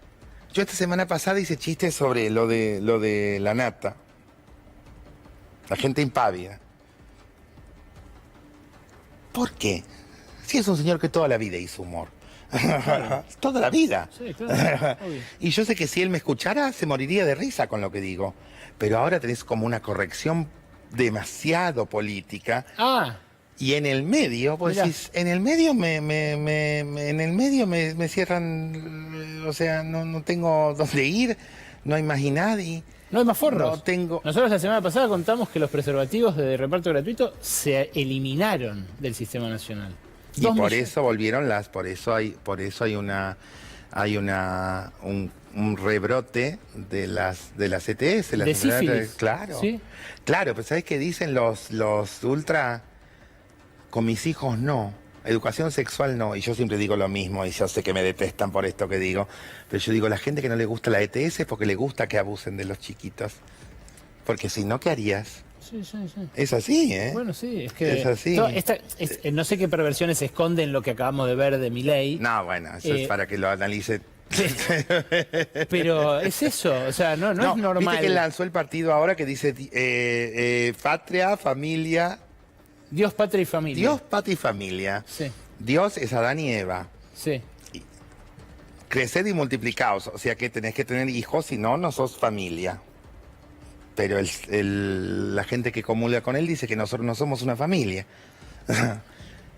Yo esta semana pasada hice chistes sobre lo de la nata. La gente impávida. ¿Por qué? Si es un señor que toda la vida hizo humor. Claro. Toda la vida. Sí, claro. Y yo sé que si él me escuchara, se moriría de risa con lo que digo. Pero ahora tenés como una corrección demasiado política. Ah. Y en el medio, pues decís, en el medio me cierran, o sea, no tengo dónde ir, no hay más nadie. No hay más forros. No tengo. Nosotros la semana pasada contamos que los preservativos de reparto gratuito se eliminaron del sistema nacional. Y por eso volvieron por eso hay un rebrote de las ETS, las de sífilis. Claro. ¿Sí? Claro, pero ¿sabes qué dicen los ultra? Con mis hijos no. Educación sexual no. Y yo siempre digo lo mismo, y yo sé que me detestan por esto que digo. Pero yo digo, la gente que no le gusta la ETS es porque le gusta que abusen de los chiquitos. Porque si no, ¿qué harías? Sí. Es así, ¿eh? Bueno, sí, es que... Es así. No sé qué perversiones se esconden lo que acabamos de ver de Milei. No, bueno, eso es para que lo analice. Pero es eso, o sea, no es normal. Viste que lanzó el partido ahora que dice patria, familia... Dios, patria y familia. Dios, patria y familia. Sí. Dios es Adán y Eva. Sí. Creced y multiplicaos, o sea que tenés que tener hijos, si no, no sos familia. Pero la gente que comulga con él dice que nosotros no somos una familia.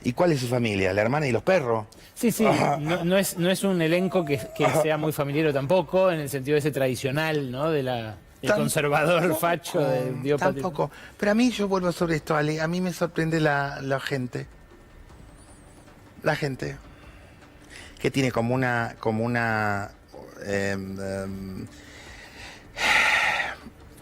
¿Y cuál es su familia? ¿La hermana y los perros? Sí, no es un elenco que sea muy familiar tampoco, en el sentido ese tradicional, ¿no? El conservador facho de Dios, patria. Tampoco. Pero a mí, yo vuelvo sobre esto, Ale, a mí me sorprende la gente. La gente. Que tiene como una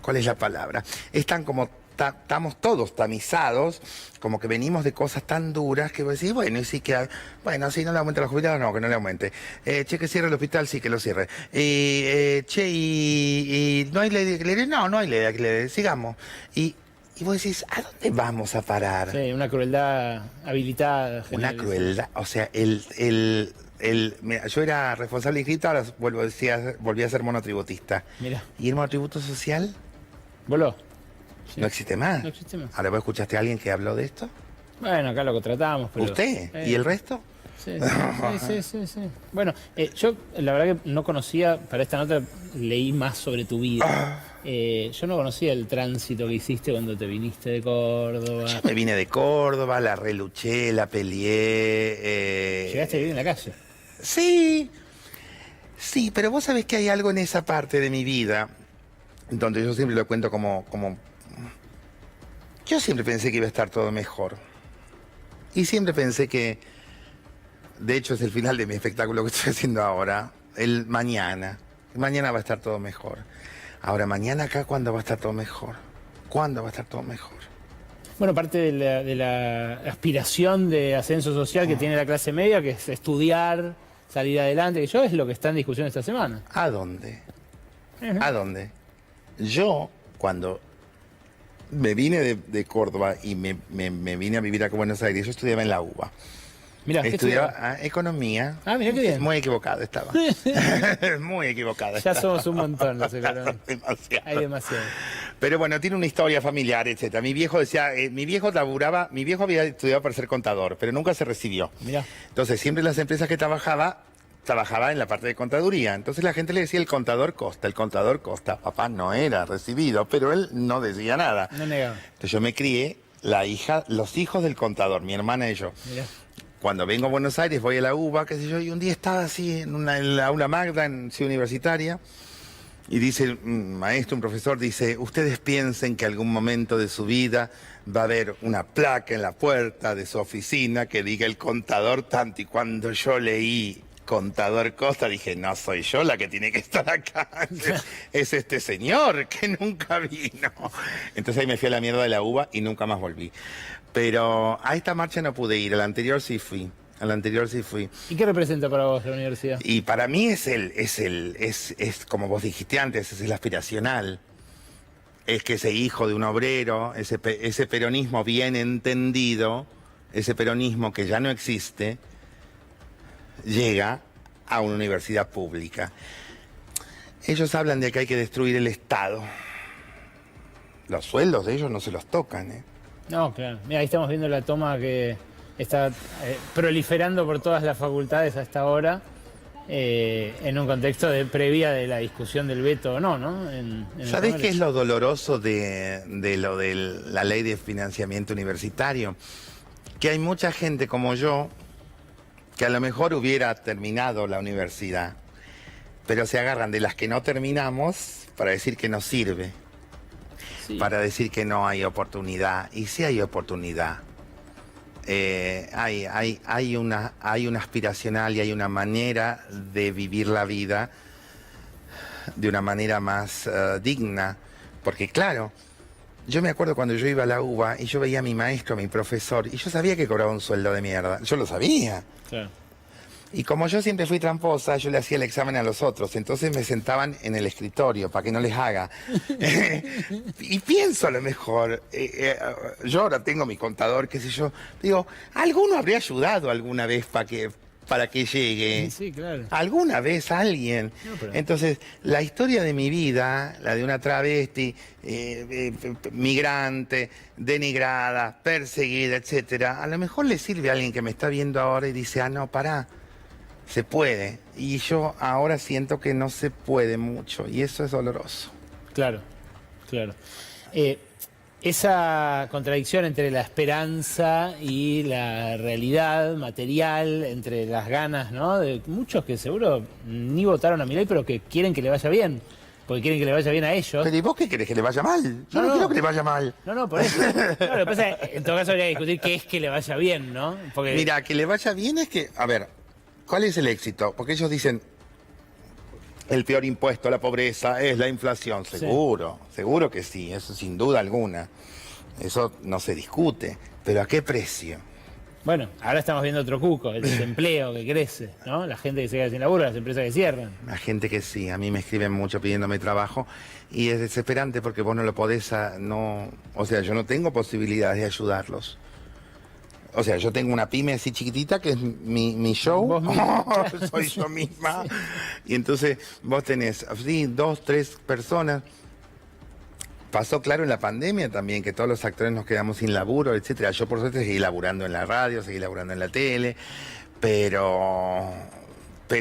¿cuál es la palabra? Están como, estamos todos tamizados, como que venimos de cosas tan duras que vos decís, bueno, y sí que, bueno, si no le aumenta la jubilación, no, que no le aumente. Che, que cierre el hospital, sí, que lo cierre. Che, y no hay ley de alquiler, no hay ley de alquiler, sigamos. Y vos decís, ¿a dónde vamos a parar? Sí, una crueldad habilitada. Una crueldad, o sea, mira, yo era responsable de inscrito, ahora volví a ser monotributista. Mira. ¿Y el monotributo social? Voló. Sí. No existe más. No existe más. ¿Ahora vos escuchaste a alguien que habló de esto? Bueno, acá lo contratamos, pero... ¿Usted? ¿Y el resto? Sí. Bueno, yo la verdad que no conocía, para esta nota leí más sobre tu vida. Yo no conocía el tránsito que hiciste cuando te viniste de Córdoba. Yo me vine de Córdoba, la reluché, la peleé. Llegaste a vivir en la calle. Sí, pero vos sabés que hay algo en esa parte de mi vida, donde yo siempre lo cuento como... Yo siempre pensé que iba a estar todo mejor. Y siempre pensé que... De hecho, es el final de mi espectáculo que estoy haciendo ahora. Mañana va a estar todo mejor. Ahora, mañana acá, ¿cuándo va a estar todo mejor? ¿Cuándo va a estar todo mejor? Bueno, parte de la aspiración de ascenso social que tiene la clase media, que es estudiar, salir adelante, que yo es lo que está en discusión esta semana. ¿A dónde? ¿A dónde? Yo, cuando me vine de Córdoba y me vine a vivir acá en Buenos Aires, yo estudiaba en la UBA. Mirá, estudiaba economía. Ah, mirá qué bien. Muy equivocado estaba. Muy equivocado. Ya somos un montón los economistas. Demasiado. Hay demasiado. Pero bueno, tiene una historia familiar, etcétera. Mi viejo decía, mi viejo había estudiado para ser contador, pero nunca se recibió. Mirá. Entonces, siempre en las empresas que trabajaba en la parte de contaduría. Entonces la gente le decía el contador Costa. Papá no era recibido, pero él no decía nada. No negaba. Entonces yo me crié los hijos del contador, mi hermana y yo. Mirá. Cuando vengo a Buenos Aires, voy a la UBA, qué sé yo, y un día estaba así en la aula magna, en Ciudad Universitaria, y dice el maestro, un profesor, dice, ustedes piensen que algún momento de su vida va a haber una placa en la puerta de su oficina que diga el contador tanto, y cuando yo leí contador Costa, dije, no soy yo la que tiene que estar acá, es este señor que nunca vino. Entonces ahí me fui a la mierda de la UBA y nunca más volví. Pero a esta marcha no pude ir, a la anterior sí fui. al anterior sí fui. ¿Y qué representa para vos la universidad? Y para mí es como vos dijiste antes, es el aspiracional. Es que ese hijo de un obrero, ese peronismo bien entendido, ese peronismo que ya no existe, llega a una universidad pública. Ellos hablan de que hay que destruir el Estado. Los sueldos de ellos no se los tocan, ¿eh? No, claro. Mira, ahí estamos viendo la toma que está proliferando por todas las facultades a esta hora, en un contexto previa de la discusión del veto o no, ¿no? ¿Sabés qué es lo doloroso de la ley de financiamiento universitario? Que hay mucha gente como yo que a lo mejor hubiera terminado la universidad, pero se agarran de las que no terminamos para decir que no sirve, para decir que no hay oportunidad. Y sí hay oportunidad. Hay una aspiracional y hay una manera de vivir la vida de una manera más digna. Porque claro, yo me acuerdo cuando yo iba a la UBA y yo veía a mi maestro, a mi profesor, y yo sabía que cobraba un sueldo de mierda. Yo lo sabía. Claro. Y como yo siempre fui tramposa, yo le hacía el examen a los otros. Entonces me sentaban en el escritorio para que no les haga. Y pienso a lo mejor, yo ahora tengo mi contador, qué sé yo. Digo, alguno habría ayudado alguna vez para que llegue. Sí, claro. Alguna vez alguien. No, pero... Entonces, la historia de mi vida, la de una travesti, migrante, denigrada, perseguida, etcétera, a lo mejor le sirve a alguien que me está viendo ahora y dice, ah, no, pará. Se puede, y yo ahora siento que no se puede mucho, y eso es doloroso. Claro, claro. Esa contradicción entre la esperanza y la realidad material, entre las ganas, ¿no? De muchos que seguro ni votaron a Milei, pero que quieren que le vaya bien, porque quieren que le vaya bien a ellos. Pero ¿y vos qué querés? ¿Que le vaya mal? Yo no quiero que le vaya mal. No, por eso. Claro, lo que pasa es que en todo caso habría que discutir qué es que le vaya bien, ¿no? Porque... Mira, que le vaya bien es que, a ver, ¿cuál es el éxito? Porque ellos dicen, el peor impuesto a la pobreza es la inflación. Seguro, seguro que sí, eso sin duda alguna. Eso no se discute. Pero ¿a qué precio? Bueno, ahora estamos viendo otro cuco, el desempleo que crece, ¿no? La gente que se queda sin laburo, las empresas que cierran. La gente que sí, a mí me escriben mucho pidiéndome trabajo y es desesperante porque vos no lo podés, o sea, yo no tengo posibilidades de ayudarlos. O sea, yo tengo una pyme así chiquitita que es mi show, soy yo misma. Sí. Y entonces vos tenés así 2, 3 personas. Pasó claro en la pandemia también que todos los actores nos quedamos sin laburo, etcétera. Yo por suerte seguí laburando en la radio, seguí laburando en la tele, pero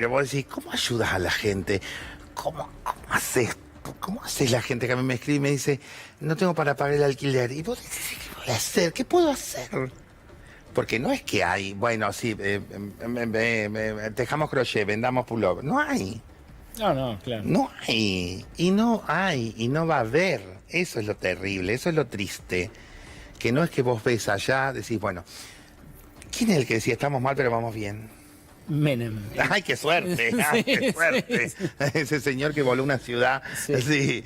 vos decís, ¿cómo ayudas a la gente? ¿Cómo haces? ¿Cómo haces la gente que a mí me escribe y me dice, no tengo para pagar el alquiler? Y vos decís, ¿qué voy a hacer? ¿Qué puedo hacer? Porque no es que hay, bueno, sí, tejamos crochet, vendamos pullover. No hay. No, claro. No hay. Y no hay. Y no va a haber. Eso es lo terrible, eso es lo triste. Que no es que vos ves allá, decís, bueno, ¿quién es el que decía estamos mal pero vamos bien? Menem. ¡Ay, qué suerte! ¡Ay, qué suerte! Sí. Ese señor que voló una ciudad. Sí.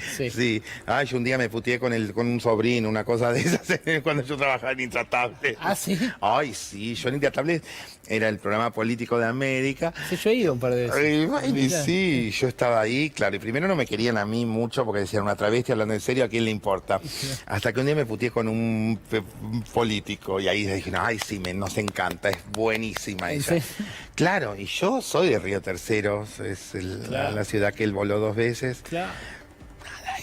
Ay, yo un día me puteé con un sobrino, una cosa de esas, cuando yo trabajaba en Intratable. ¿Ah, sí? Ay, sí, yo en Intratable era el programa político de América. Sí, yo he ido un par de veces. Sí, yo estaba ahí, claro, y primero no me querían a mí mucho porque decían una travesti hablando en serio, ¿a quién le importa? Hasta que un día me puteé con un político y ahí dije, ay, sí, nos encanta, es buenísima ella. Sí. Claro, y yo soy de Río Terceros, es la ciudad que él voló 2 veces. Claro.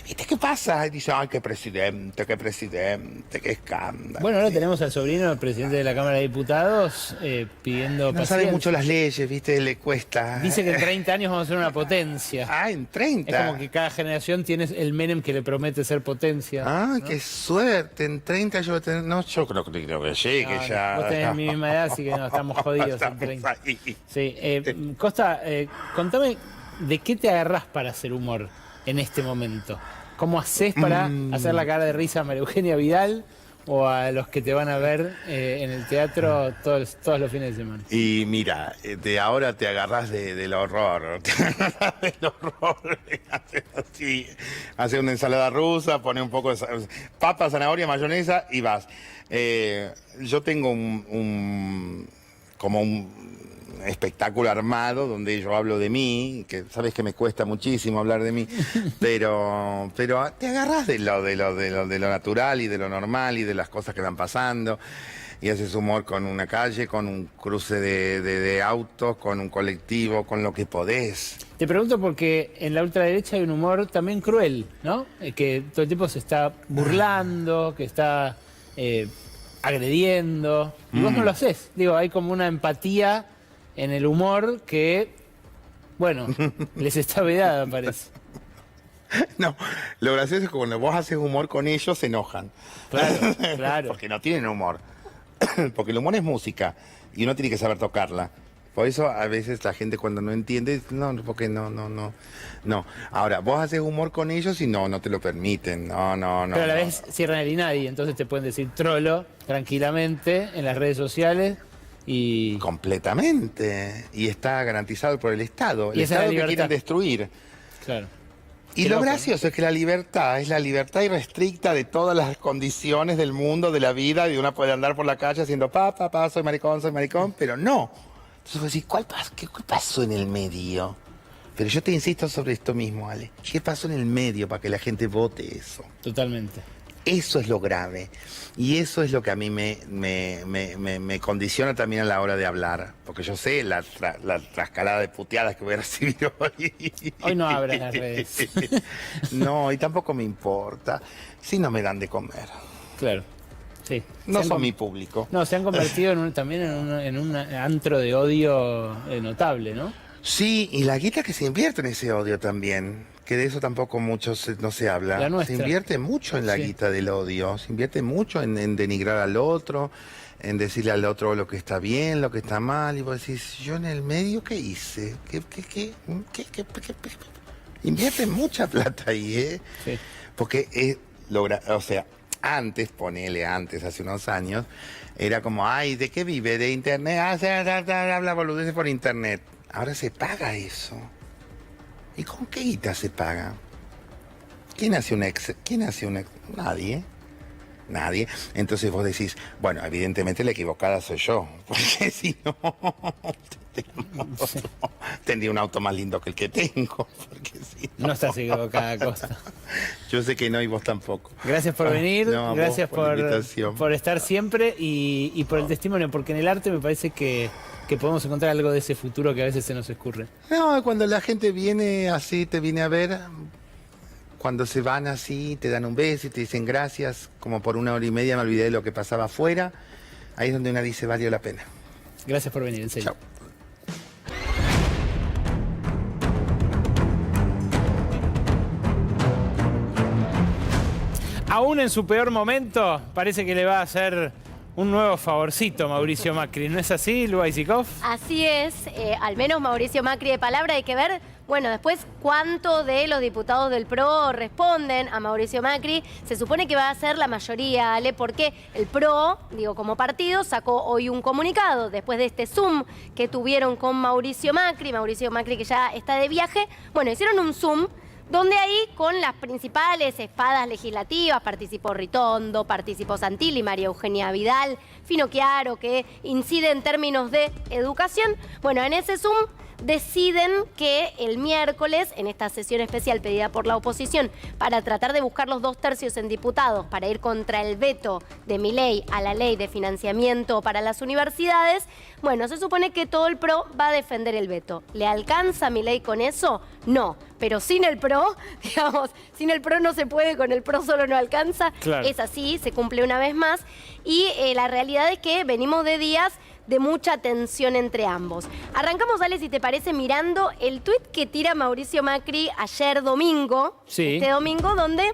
¿Viste qué pasa? Y dice, ay, qué presidente, qué escándalo. Bueno, ahora tenemos al sobrino del presidente de la Cámara de Diputados pidiendo no sabe mucho las leyes, ¿viste? Le cuesta. Dice que en 30 años vamos a ser una potencia. Ah, en 30. Es como que cada generación tiene el Menem que le promete ser potencia. Ah, ¿no? qué suerte. En 30 yo voy a tener... No, yo creo que llegue ya. Vos tenés mi misma edad, así que no, estamos jodidos en 30. Sí. Costa, contame, ¿de qué te agarrás para hacer humor en este momento? ¿Cómo haces para hacer la cara de risa a María Eugenia Vidal o a los que te van a ver en el teatro todos los fines de semana? Y mira, de ahora te agarrás del horror. Te agarrás del horror. Haces una ensalada rusa, pones un poco de papa, zanahoria, mayonesa y vas. Yo tengo como un espectáculo armado donde yo hablo de mí, que sabes que me cuesta muchísimo hablar de mí, pero te agarrás de lo natural y de lo normal y de las cosas que van pasando y haces humor con una calle, con un cruce de autos, con un colectivo, con lo que podés. Te pregunto porque en la ultraderecha hay un humor también cruel, ¿no? Que todo el tiempo se está burlando, que está agrediendo, y vos no lo haces. Digo, hay como una empatía en el humor que, bueno, les está vedada, parece. No, lo gracioso es que cuando vos haces humor con ellos se enojan. Claro, claro. Porque no tienen humor. Porque el humor es música y uno tiene que saber tocarla. Por eso a veces la gente cuando no entiende, no, porque no. Ahora, vos haces humor con ellos y no te lo permiten. No. Pero a la vez cierran el INADI, entonces te pueden decir trolo tranquilamente en las redes sociales. Y completamente. Y está garantizado por el Estado. El Estado que quieren destruir. Claro. Y lo gracioso es que la libertad es la libertad irrestricta de todas las condiciones del mundo, de la vida, y uno puede andar por la calle haciendo soy maricón, pero no. Entonces vos decís, ¿qué pasó en el medio? Pero yo te insisto sobre esto mismo, Ale. ¿Qué pasó en el medio para que la gente vote eso? Totalmente. Eso es lo grave. Y eso es lo que a mí me condiciona también a la hora de hablar. Porque yo sé la trascalada de puteadas que voy a recibir hoy. Hoy no abras las redes. No, y tampoco me importa. Si no me dan de comer. Claro. Sí. No son mi público. No, se han convertido también en un antro de odio notable, ¿no? Sí, y la guita que se invierte en ese odio también. Que de eso tampoco mucho no se habla. Se invierte mucho en la guita del odio, se invierte mucho en denigrar al otro, en decirle al otro lo que está bien, lo que está mal, y vos decís, yo en el medio, ¿qué hice? ¿Qué? Invierte mucha plata ahí, ¿eh? Sí. Porque o sea, antes, hace unos años, era como, ay, ¿de qué vive? ¿De internet? Habla boludeces por internet. Ahora se paga eso. ¿Y con qué guita se paga? ¿Quién hace un ex? Nadie. Entonces vos decís, bueno, evidentemente la equivocada soy yo, porque si no, tendría un auto más lindo que el que tengo. Porque si no estás equivocada, Costa. Yo sé que no, y vos tampoco. Gracias por venir, gracias por estar siempre y por el testimonio, porque en el arte me parece que podemos encontrar algo de ese futuro que a veces se nos escurre. No, cuando la gente viene así, te viene a ver, cuando se van así, te dan un beso y te dicen gracias, como por 1 hora y media me olvidé de lo que pasaba afuera, ahí es donde una dice valió la pena. Gracias por venir, en serio. Chao. Aún en su peor momento, parece que le va a hacer un nuevo favorcito Mauricio Macri. ¿No es así, Lua Isikov? Así es, al menos Mauricio Macri de palabra. Hay que ver, bueno, después cuánto de los diputados del PRO responden a Mauricio Macri. Se supone que va a ser la mayoría, Ale, porque el PRO, digo, como partido, sacó hoy un comunicado después de este Zoom que tuvieron con Mauricio Macri que ya está de viaje. Bueno, hicieron un Zoom donde ahí con las principales espadas legislativas participó Ritondo, participó Santilli, María Eugenia Vidal, Fino Chiaro, que incide en términos de educación. Bueno, en ese Zoom deciden que el miércoles, en esta sesión especial pedida por la oposición, para tratar de buscar los 2/3 en diputados para ir contra el veto de Milei a la ley de financiamiento para las universidades, bueno, se supone que todo el PRO va a defender el veto. ¿Le alcanza a Milei con eso? No. Pero sin el PRO, digamos, sin el PRO no se puede, con el PRO solo no alcanza. Claro. Es así, se cumple una vez más. Y la realidad es que venimos de días de mucha tensión entre ambos. Arrancamos, Ale, si te parece, mirando el tuit que tira Mauricio Macri ayer domingo. Sí. Este domingo, donde,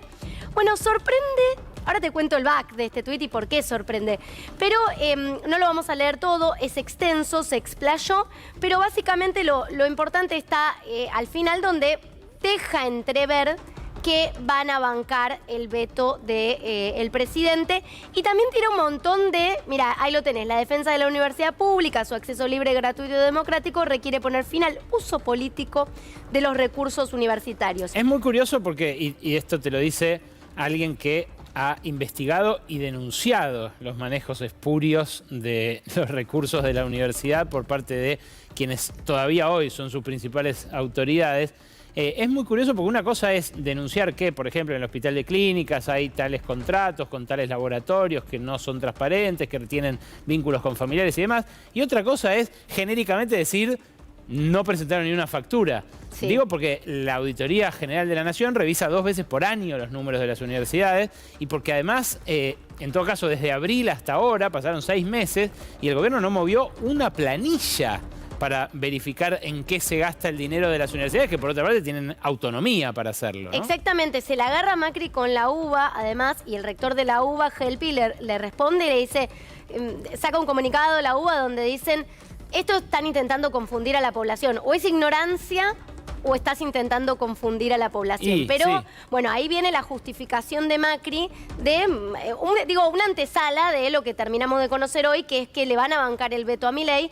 bueno, sorprende. Ahora te cuento el back de este tuit y por qué sorprende. Pero no lo vamos a leer todo, es extenso, se explayó, pero básicamente lo importante está al final, donde deja entrever que van a bancar el veto del presidente, y también tira un montón de, mira, ahí lo tenés, la defensa de la universidad pública, su acceso libre, gratuito y democrático requiere poner fin al uso político de los recursos universitarios. Es muy curioso porque, y esto te lo dice alguien que ha investigado y denunciado los manejos espurios de los recursos de la universidad por parte de quienes todavía hoy son sus principales autoridades. Es muy curioso porque una cosa es denunciar que, por ejemplo, en el Hospital de Clínicas hay tales contratos con tales laboratorios que no son transparentes, que tienen vínculos con familiares y demás. Y otra cosa es genéricamente decir, no presentaron ni una factura. Sí. Digo porque la Auditoría General de la Nación revisa 2 veces por año los números de las universidades y porque además, en todo caso, desde abril hasta ahora, pasaron 6 meses y el gobierno no movió una planilla para verificar en qué se gasta el dinero de las universidades, que por otra parte tienen autonomía para hacerlo, ¿no? Exactamente, se la agarra Macri con la UBA, además, y el rector de la UBA, Helpi, le responde y le dice, saca un comunicado de la UBA donde dicen, esto están intentando confundir a la población, o es ignorancia o estás intentando confundir a la población. Pero, sí, bueno, ahí viene la justificación de Macri de, una antesala de lo que terminamos de conocer hoy, que es que le van a bancar el veto a Milei.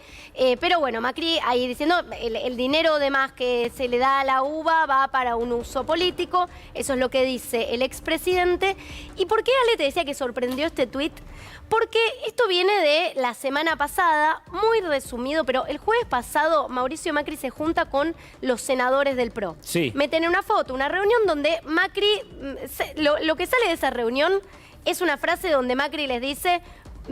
Pero bueno, Macri ahí diciendo, el dinero de más que se le da a la UBA va para un uso político. Eso es lo que dice el expresidente. ¿Y por qué, Ale, te decía que sorprendió este tuit? Porque esto viene de la semana pasada, muy resumido, pero el jueves pasado Mauricio Macri se junta con los senadores del PRO. Sí. Meten una foto, una reunión donde Macri, lo que sale de esa reunión es una frase donde Macri les dice,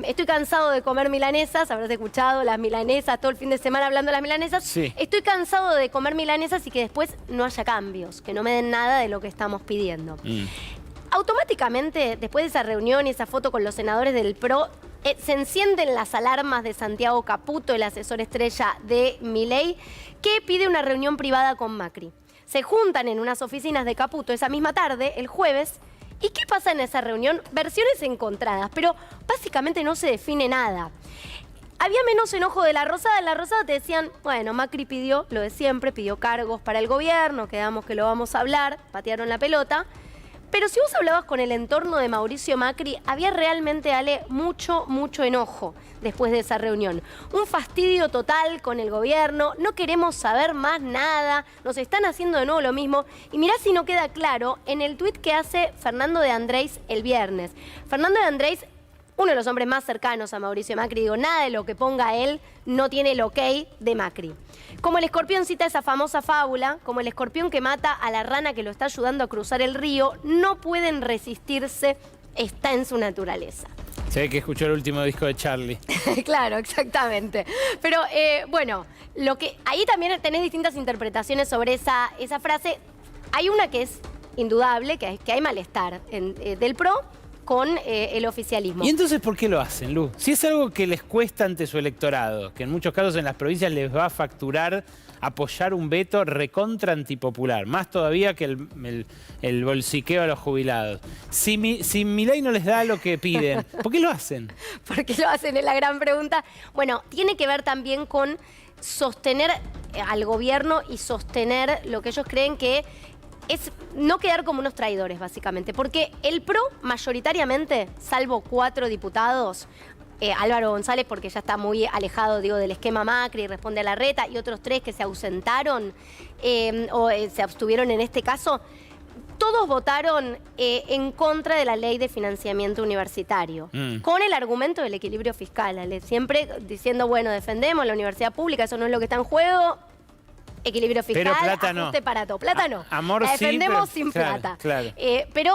estoy cansado de comer milanesas, habrás escuchado las milanesas todo el fin de semana hablando de las milanesas. Sí. Estoy cansado de comer milanesas y que después no haya cambios, que no me den nada de lo que estamos pidiendo. Automáticamente, después de esa reunión y esa foto con los senadores del PRO, se encienden las alarmas de Santiago Caputo, el asesor estrella de Milei, que pide una reunión privada con Macri. Se juntan en unas oficinas de Caputo esa misma tarde, el jueves. ¿Y qué pasa en esa reunión? Versiones encontradas, pero básicamente no se define nada. Había menos enojo de la Rosada. En la Rosada te decían, bueno, Macri pidió lo de siempre, pidió cargos para el gobierno, quedamos que lo vamos a hablar, patearon la pelota. Pero si vos hablabas con el entorno de Mauricio Macri, había realmente, Ale, mucho enojo después de esa reunión. Un fastidio total con el gobierno, no queremos saber más nada, nos están haciendo de nuevo lo mismo. Y mirá si no queda claro en el tuit que hace Fernando de Andrés el viernes. Fernando de Andrés, uno de los hombres más cercanos a Mauricio Macri, digo, nada de lo que ponga él no tiene el ok de Macri. Como el escorpión cita esa famosa fábula, como el escorpión que mata a la rana que lo está ayudando a cruzar el río, no pueden resistirse, está en su naturaleza. Se ve que escuchó el último disco de Charlie. Claro, exactamente. Pero bueno, ahí también tenés distintas interpretaciones sobre esa frase. Hay una que es indudable, que hay malestar del PRO con el oficialismo. ¿Y entonces por qué lo hacen, Lu? Si es algo que les cuesta ante su electorado, que en muchos casos en las provincias les va a facturar apoyar un veto recontra antipopular, más todavía que el bolsiqueo a los jubilados. Si Milei no les da lo que piden, ¿por qué lo hacen? ¿Por qué lo hacen? Es la gran pregunta. Bueno, tiene que ver también con sostener al gobierno y sostener lo que ellos creen que es no quedar como unos traidores, básicamente. Porque el PRO, mayoritariamente, salvo 4 diputados, Álvaro González, porque ya está muy alejado, digo, del esquema Macri y responde a la reta, y otros 3 que se ausentaron o se abstuvieron en este caso, todos votaron en contra de la ley de financiamiento universitario, con el argumento del equilibrio fiscal, ¿vale? Siempre diciendo, bueno, defendemos la universidad pública, eso no es lo que está en juego. Equilibrio fiscal, pero plata ajuste no. Para todo. Plata no. Amor la defendemos sí, sin claro, plata. Claro. Pero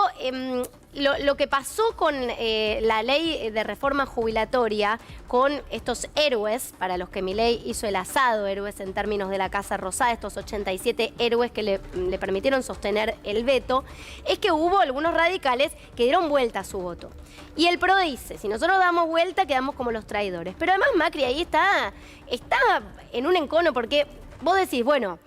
lo que pasó con la ley de reforma jubilatoria, con estos héroes, para los que Milei hizo el asado, héroes en términos de la Casa Rosada, estos 87 héroes que le permitieron sostener el veto, es que hubo algunos radicales que dieron vuelta a su voto. Y el PRO dice, si nosotros damos vuelta, quedamos como los traidores. Pero además Macri ahí está en un encono, porque vos decís, bueno,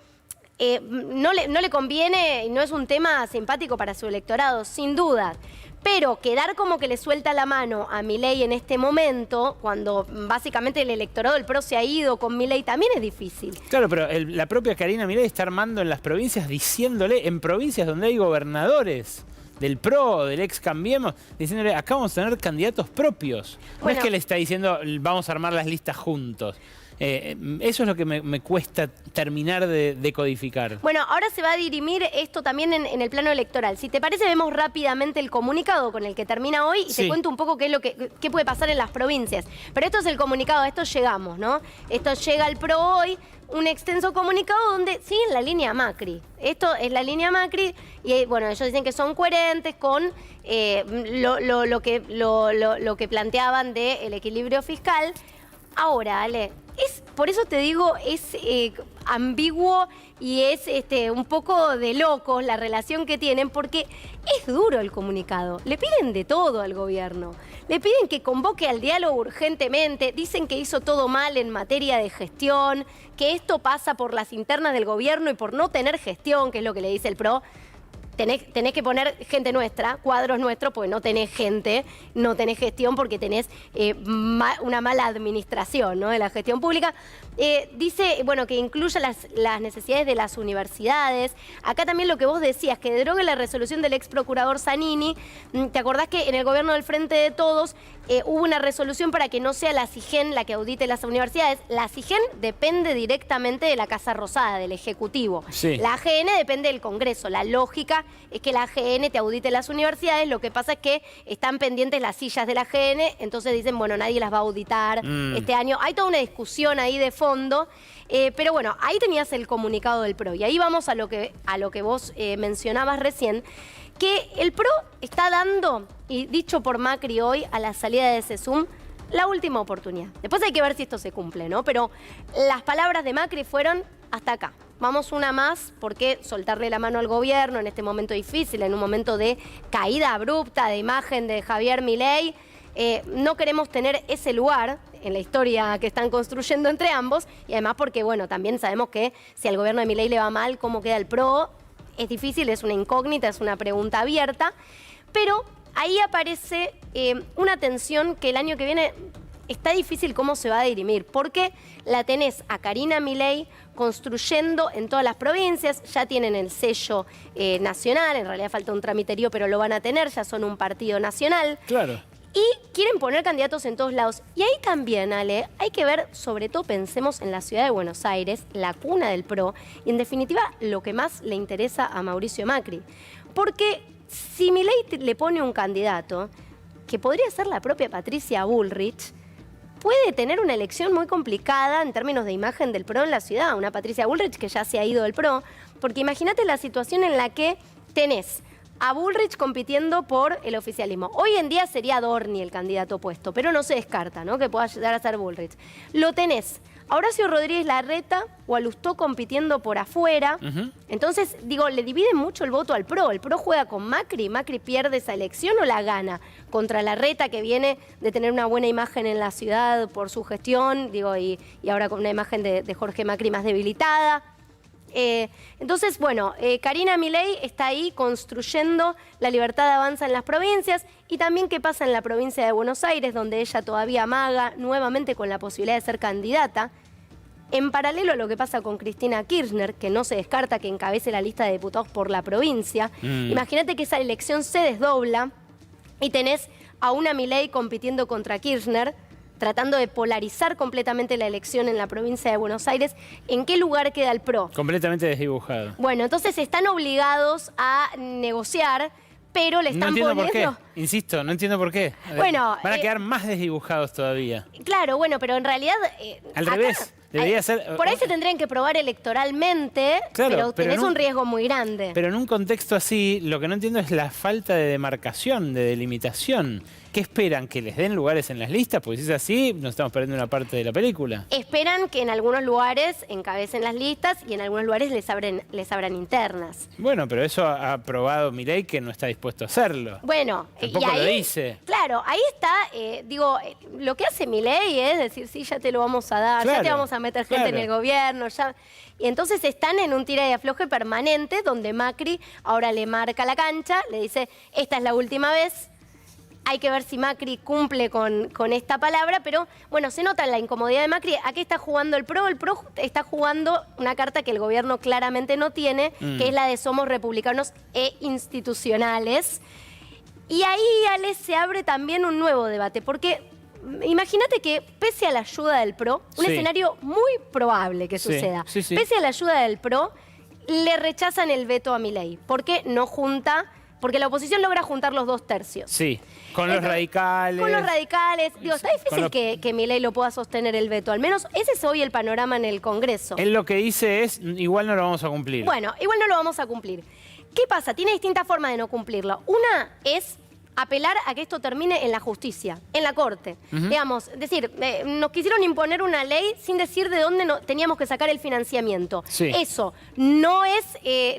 no le conviene y no es un tema simpático para su electorado, sin duda. Pero quedar como que le suelta la mano a Milei en este momento, cuando básicamente el electorado del PRO se ha ido con Milei, también es difícil. Claro, pero la propia Karina Milei está armando en las provincias, diciéndole, en provincias donde hay gobernadores del PRO, del ex Cambiemos, diciéndole, acá vamos a tener candidatos propios. No es que le está diciendo, vamos a armar las listas juntos. Eso es lo que me cuesta terminar de codificar. Bueno, ahora se va a dirimir esto también en el plano electoral. Si te parece, vemos rápidamente el comunicado con el que termina hoy y te cuento un poco qué puede pasar en las provincias. Pero esto es el comunicado, a esto llegamos, ¿no? Esto llega al PRO hoy, un extenso comunicado donde siguen la línea Macri. Esto es la línea Macri y, bueno, ellos dicen que son coherentes con lo que planteaban del equilibrio fiscal. Ahora, Ale, por eso te digo, es ambiguo y es un poco de locos la relación que tienen, porque es duro el comunicado. Le piden de todo al gobierno. Le piden que convoque al diálogo urgentemente, dicen que hizo todo mal en materia de gestión, que esto pasa por las internas del gobierno y por no tener gestión, que es lo que le dice el PRO. Tenés que poner gente nuestra, cuadros nuestros, porque no tenés gente, no tenés gestión porque tenés una mala administración, ¿no?, de la gestión pública. Dice, bueno, que incluya las necesidades de las universidades. Acá también lo que vos decías, que derogue la resolución del ex procurador Zanini. ¿Te acordás que en el gobierno del Frente de Todos hubo una resolución para que no sea la CIGEN la que audite las universidades? La CIGEN depende directamente de la Casa Rosada, del Ejecutivo. Sí. La AGN depende del Congreso. La lógica es que la AGN te audite las universidades. Lo que pasa es que están pendientes las sillas de la AGN, entonces dicen, bueno, nadie las va a auditar este año. Hay toda una discusión ahí de fondo, pero bueno, ahí tenías el comunicado del PRO. Y ahí vamos a lo que vos mencionabas recién, que el PRO está dando, y dicho por Macri hoy a la salida de SESUM, la última oportunidad. Después hay que ver si esto se cumple, ¿no? Pero las palabras de Macri fueron hasta acá. Vamos una más, porque soltarle la mano al gobierno en este momento difícil, en un momento de caída abrupta de imagen de Javier Milei, no queremos tener ese lugar en la historia que están construyendo entre ambos, y además porque, bueno, también sabemos que si al gobierno de Milei le va mal, ¿cómo queda el PRO? Es difícil, es una incógnita, es una pregunta abierta, pero ahí aparece una tensión que el año que viene está difícil cómo se va a dirimir, porque la tenés a Karina Milei construyendo en todas las provincias, ya tienen el sello nacional, en realidad falta un tramiterío, pero lo van a tener, ya son un partido nacional. Claro. Y quieren poner candidatos en todos lados. Y ahí también, Ale, hay que ver, sobre todo pensemos en la ciudad de Buenos Aires, la cuna del PRO, y en definitiva lo que más le interesa a Mauricio Macri. Porque si Milei le pone un candidato, que podría ser la propia Patricia Bullrich, puede tener una elección muy complicada en términos de imagen del PRO en la ciudad. Una Patricia Bullrich que ya se ha ido del PRO. Porque imagínate la situación en la que tenés a Bullrich compitiendo por el oficialismo. Hoy en día sería Dorni el candidato opuesto, pero no se descarta, ¿no?, que pueda llegar a ser Bullrich. Lo tenés a Horacio Rodríguez Larreta o a Lustó compitiendo por afuera. Entonces, digo, le dividen mucho el voto al PRO. El PRO juega con Macri. ¿Macri pierde esa elección o la gana? Contra Larreta, que viene de tener una buena imagen en la ciudad por su gestión, digo, y ahora con una imagen de Jorge Macri más debilitada. Entonces, bueno, Karina Milei está ahí construyendo la libertad de avanza en las provincias, y también qué pasa en la provincia de Buenos Aires, donde ella todavía amaga nuevamente con la posibilidad de ser candidata. En paralelo a lo que pasa con Cristina Kirchner, que no se descarta que encabece la lista de diputados por la provincia. Imagínate que esa elección se desdobla y tenés a una Milei compitiendo contra Kirchner, tratando de polarizar completamente la elección en la provincia de Buenos Aires. ¿En qué lugar queda el PRO? Completamente desdibujado. Bueno, entonces están obligados a negociar, pero le están poniendo... No entiendo por qué, insisto, no entiendo por qué. Bueno, van a quedar más desdibujados todavía. Claro, bueno, pero en realidad... Al revés, debería ser... Por ahí se tendrían que probar electoralmente, claro, pero tenés un riesgo muy grande. Pero en un contexto así, lo que no entiendo es la falta de demarcación, de delimitación. ¿Qué esperan? ¿Que les den lugares en las listas? Porque si es así, nos estamos perdiendo una parte de la película. Esperan que en algunos lugares encabecen las listas y en algunos lugares les abran internas. Bueno, pero eso ha aprobado Milei, que no está dispuesto a hacerlo. Bueno, tampoco y ahí, lo dice. Claro, ahí está, lo que hace Milei es decir, sí, ya te lo vamos a dar, ya te vamos a meter gente en el gobierno, ya... Y entonces están en un tira y afloje permanente, donde Macri ahora le marca la cancha, le dice, esta es la última vez. Hay que ver si Macri cumple con esta palabra, pero bueno, se nota la incomodidad de Macri. ¿A qué está jugando el PRO? El PRO está jugando una carta que el gobierno claramente no tiene, que es la de somos republicanos e institucionales. Y ahí, Ale, se abre también un nuevo debate, porque imagínate que pese a la ayuda del PRO, un Sí. escenario muy probable que Sí, suceda, sí, sí. pese a la ayuda del PRO, le rechazan el veto a Milei, porque no junta, porque la oposición logra juntar los 2/3. Sí, con los radicales. Con los radicales. Digo, está difícil los- que Milei lo pueda sostener el veto. Al menos ese es hoy el panorama en el Congreso. Él lo que dice es, igual no lo vamos a cumplir. Bueno, igual no lo vamos a cumplir. ¿Qué pasa? Tiene distintas formas de no cumplirlo. Una es apelar a que esto termine en la justicia, en la corte. Ujú. Digamos, decir, nos quisieron imponer una ley sin decir de dónde teníamos que sacar el financiamiento. Sí. Eso no es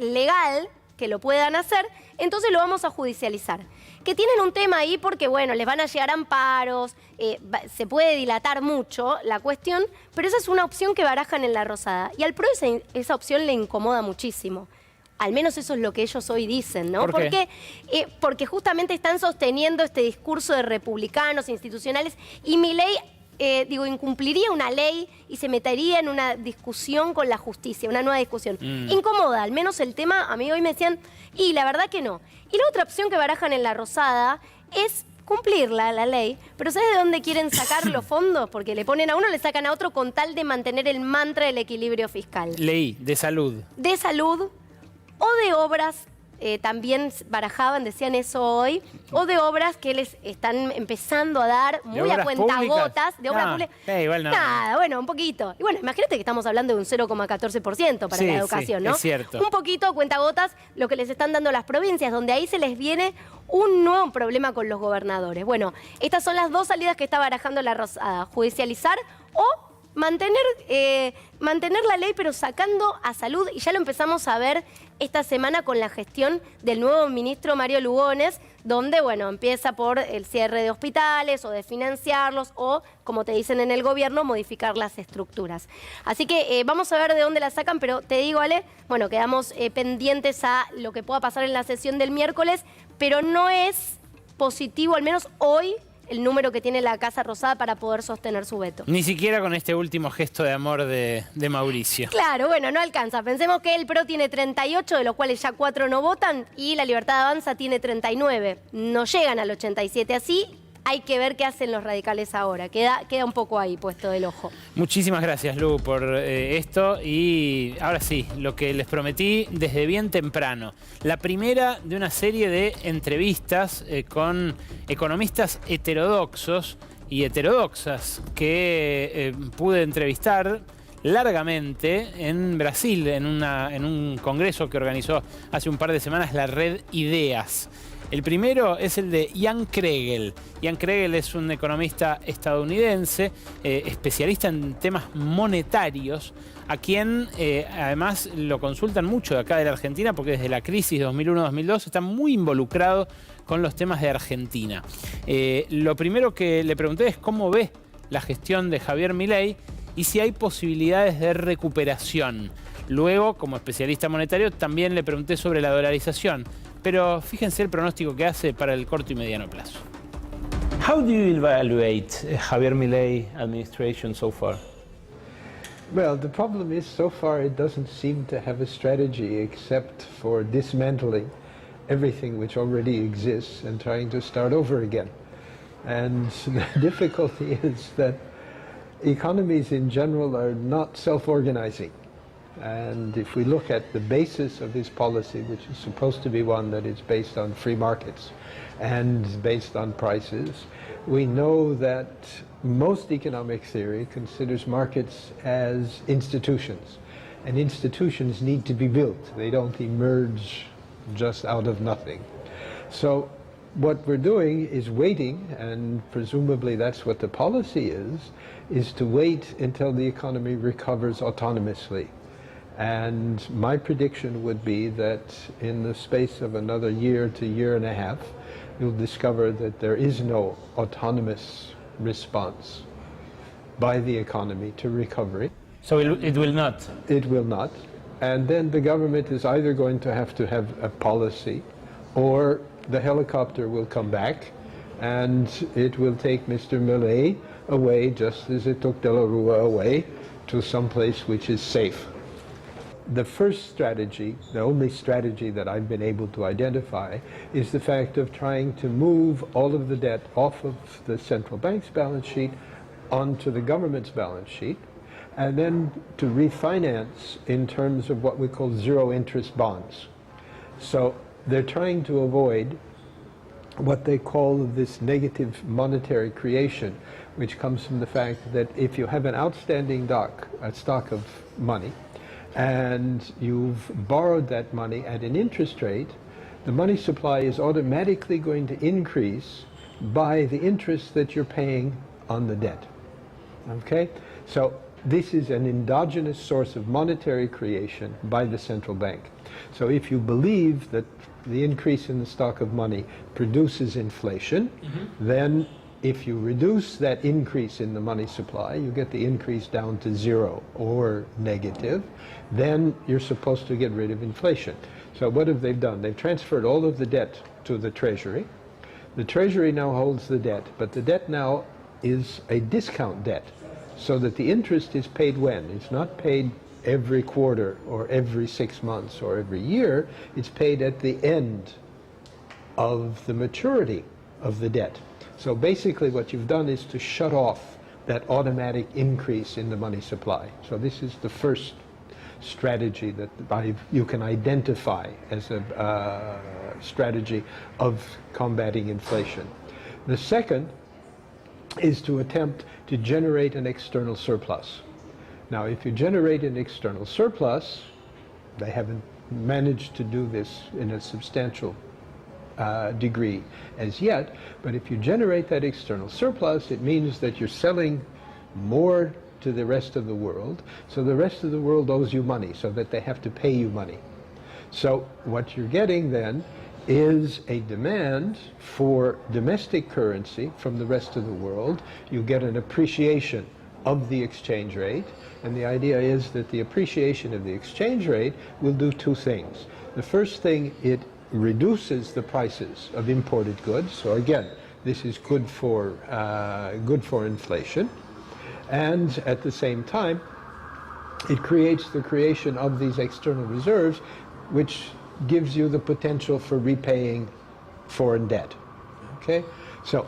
legal que lo puedan hacer, entonces lo vamos a judicializar. Que tienen un tema ahí porque, bueno, les van a llegar amparos, se puede dilatar mucho la cuestión, pero esa es una opción que barajan en la Rosada. Y al PRO esa opción le incomoda muchísimo. Al menos eso es lo que ellos hoy dicen, ¿no? ¿Por qué? Porque justamente están sosteniendo este discurso de republicanos institucionales y Milei, incumpliría una ley y se metería en una discusión con la justicia, una nueva discusión. Incomoda, al menos el tema, a mí hoy me decían, y la verdad que no. Y la otra opción que barajan en la Rosada es cumplirla, la ley, pero ¿sabes de dónde quieren sacar los fondos? Porque le ponen a uno, le sacan a otro con tal de mantener el mantra del equilibrio fiscal. Leí, de salud. De salud o de obras, también barajaban, decían eso hoy, o de obras que les están empezando a dar muy a obras cuentagotas, de obras No, públicas. igual no. Nada, bueno, un poquito. Y bueno, imagínate que estamos hablando de un 0,14% para Sí, la sí, educación, ¿no? es cierto. Un poquito cuentagotas lo que les están dando las provincias, donde ahí se les viene un nuevo problema con los gobernadores. Bueno, estas son las dos salidas que está barajando la Rosada, judicializar o mantener la ley, pero sacando a salud, y ya lo empezamos a ver esta semana con la gestión del nuevo ministro Mario Lugones, donde, bueno, empieza por el cierre de hospitales o de financiarlos o, como te dicen en el gobierno, modificar las estructuras. Así que vamos a ver de dónde la sacan, pero te digo, Ale, bueno, quedamos pendientes a lo que pueda pasar en la sesión del miércoles, pero no es positivo, al menos hoy, el número que tiene la Casa Rosada para poder sostener su veto. Ni siquiera con este último gesto de amor de Mauricio. Claro, bueno, no alcanza. Pensemos que el PRO tiene 38, de los cuales ya 4 no votan, y la Libertad Avanza tiene 39. No llegan al 87 así. Hay que ver qué hacen los radicales ahora. Queda un poco ahí puesto el ojo. Muchísimas gracias, Lu, por esto. Y ahora sí, lo que les prometí desde bien temprano. La primera de una serie de entrevistas con economistas heterodoxos y heterodoxas que pude entrevistar largamente en Brasil, en un congreso que organizó hace un par de semanas la Red Ideas. El primero es el de Jan Kregel. Jan Kregel es un economista estadounidense, especialista en temas monetarios, a quien además lo consultan mucho de acá de la Argentina, porque desde la crisis 2001-2002 está muy involucrado con los temas de Argentina. Lo primero que le pregunté es cómo ve la gestión de Javier Milei y si hay posibilidades de recuperación. Luego, como especialista monetario, también le pregunté sobre la dolarización. Pero fíjense el pronóstico que hace para el corto y mediano plazo. How do you evaluate Javier Milei administration so far? Well, the problem is so far it doesn't seem to have a strategy except for dismantling everything which already exists and trying to start over again. And the difficulty is that economies in general are not self-organizing. And if we look at the basis of his policy, which is supposed to be one that is based on free markets and based on prices, we know that most economic theory considers markets as institutions. And institutions need to be built. They don't emerge just out of nothing. So what we're doing is waiting, and presumably that's what the policy is to wait until the economy recovers autonomously. And my prediction would be that in the space of another year to year and a half, you'll discover that there is no autonomous response by the economy to recovery. So it will not? It will not. And then the government is either going to have a policy, or the helicopter will come back and it will take Mr. Milei away, just as it took De La Rua away, to some place which is safe. the first strategy, the only strategy that I've been able to identify, is the fact of trying to move all of the debt off of the central bank's balance sheet onto the government's balance sheet, and then to refinance in terms of what we call zero interest bonds. So they're trying to avoid what they call this negative monetary creation, which comes from the fact that if you have an outstanding stock of money, and you've borrowed that money at an interest rate, the money supply is automatically going to increase by the interest that you're paying on the debt. Okay? So this is an endogenous source of monetary creation by the central bank. So if you believe that the increase in the stock of money produces inflation, then if you reduce that increase in the money supply, you get the increase down to zero or negative, then you're supposed to get rid of inflation. So what have they done? They've transferred all of the debt to the Treasury. The Treasury now holds the debt, but the debt now is a discount debt, so that the interest is paid when? It's not paid every quarter or every 6 months or every year. It's paid at the end of the maturity of the debt. So basically what you've done is to shut off that automatic increase in the money supply. So this is the first strategy that you can identify as a strategy of combating inflation. The second is to attempt to generate an external surplus. Now, if you generate an external surplus, they haven't managed to do this in a substantial degree as yet, but if you generate that external surplus, it means that you're selling more to the rest of the world, so the rest of the world owes you money, so that they have to pay you money. So what you're getting then is a demand for domestic currency from the rest of the world. You get an appreciation of the exchange rate, and the idea is that the appreciation of the exchange rate will do two things. The first thing, it reduces the prices of imported goods. So again, this is good for inflation, and at the same time, it creates the creation of these external reserves, which gives you the potential for repaying foreign debt. Okay, so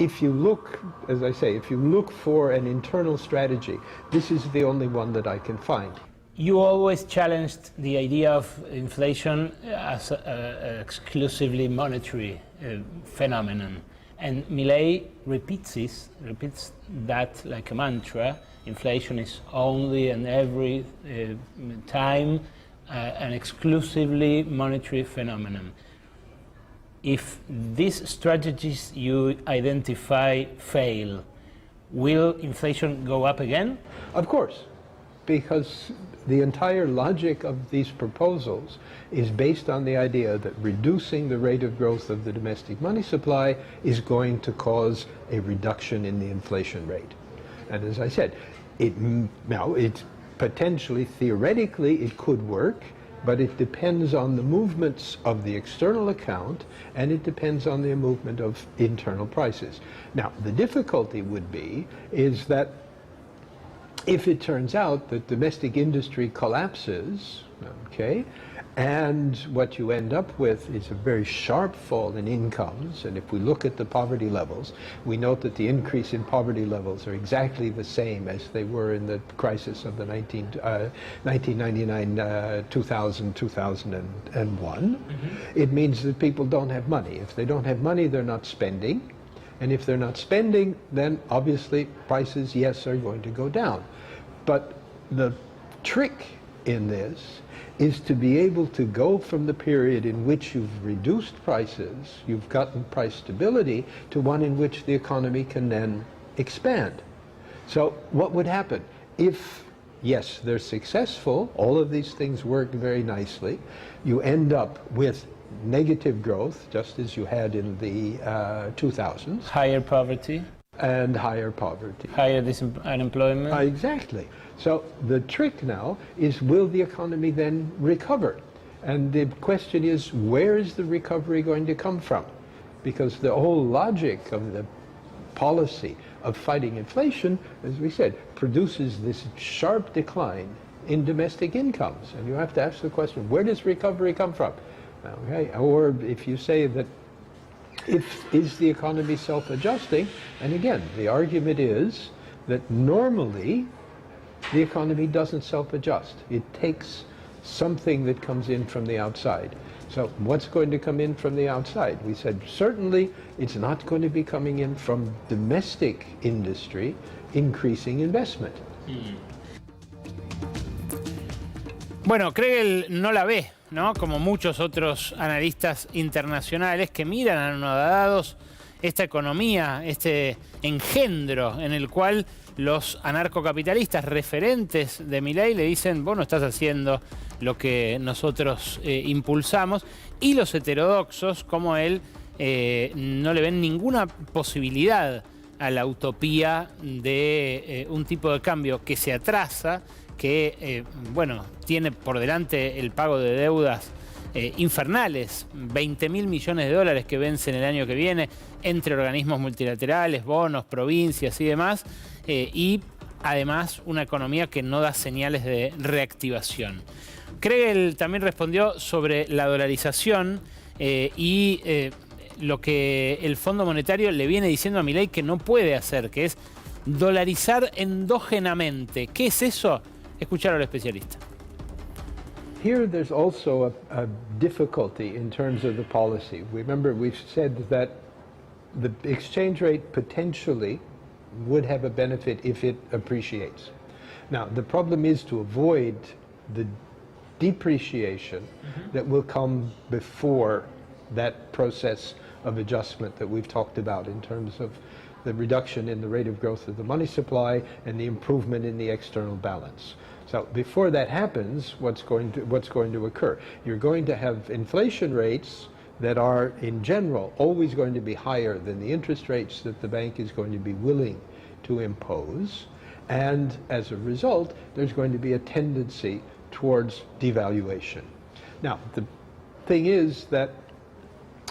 if you look, as I say, if you look for an internal strategy, this is the only one that I can find. You always challenged the idea of inflation as an exclusively monetary phenomenon. And Milei repeats that like a mantra. Inflation is only and every time an exclusively monetary phenomenon. If these strategies you identify fail, will inflation go up again? Of course, because the entire logic of these proposals is based on the idea that reducing the rate of growth of the domestic money supply is going to cause a reduction in the inflation rate. And as I said, it's potentially, theoretically, it could work, but it depends on the movements of the external account, and it depends on the movement of internal prices. Now, the difficulty would be is that if it turns out that domestic industry collapses, okay, and what you end up with is a very sharp fall in incomes, and if we look at the poverty levels, we note that the increase in poverty levels are exactly the same as they were in the crisis of the 1999, 2000, 2001. It means that people don't have money. If they don't have money, they're not spending. And if they're not spending, then obviously prices, yes, are going to go down. But the trick in this is to be able to go from the period in which you've reduced prices, you've gotten price stability, to one in which the economy can then expand. So what would happen if, yes, they're successful, all of these things work very nicely, you end up with negative growth, just as you had in the 2000s. Higher poverty. And higher poverty. Higher unemployment. Exactly. So the trick now is, will the economy then recover? And the question is, where is the recovery going to come from? Because the whole logic of the policy of fighting inflation, as we said, produces this sharp decline in domestic incomes. And you have to ask the question, where does recovery come from? Okay. Or if you say that, is the economy self-adjusting? And again, the argument is that normally the economy doesn't self-adjust. It takes something that comes in from the outside. So what's going to come in from the outside? We said certainly it's not going to be coming in from domestic industry increasing investment. Bueno, Kregel no la ve, ¿no? Como muchos otros analistas internacionales que miran anodados esta economía, este engendro en el cual los anarcocapitalistas referentes de Milei le dicen, vos no estás haciendo lo que nosotros impulsamos, y los heterodoxos, como él, no le ven ninguna posibilidad a la utopía de un tipo de cambio que se atrasa, que, bueno, tiene por delante el pago de deudas infernales, 20.000 millones de dólares que vencen el año que viene entre organismos multilaterales, bonos, provincias y demás, y además una economía que no da señales de reactivación. Kregel también respondió sobre la dolarización y lo que el Fondo Monetario le viene diciendo a Milei que no puede hacer, que es dolarizar endógenamente. ¿Qué es eso? Escuchar al especialista. Here there's also a difficulty in terms of the policy. Remember, we've said that the exchange rate potentially would have a benefit if it appreciates. Now, the problem is to avoid the depreciation that will come before that process of adjustment that we've talked about in terms of the reduction in the rate of growth of the money supply and the improvement in the external balance. So before that happens, what's going to occur? You're going to have inflation rates that are, in general, always going to be higher than the interest rates that the bank is going to be willing to impose. And as a result, there's going to be a tendency towards devaluation. Now, the thing is that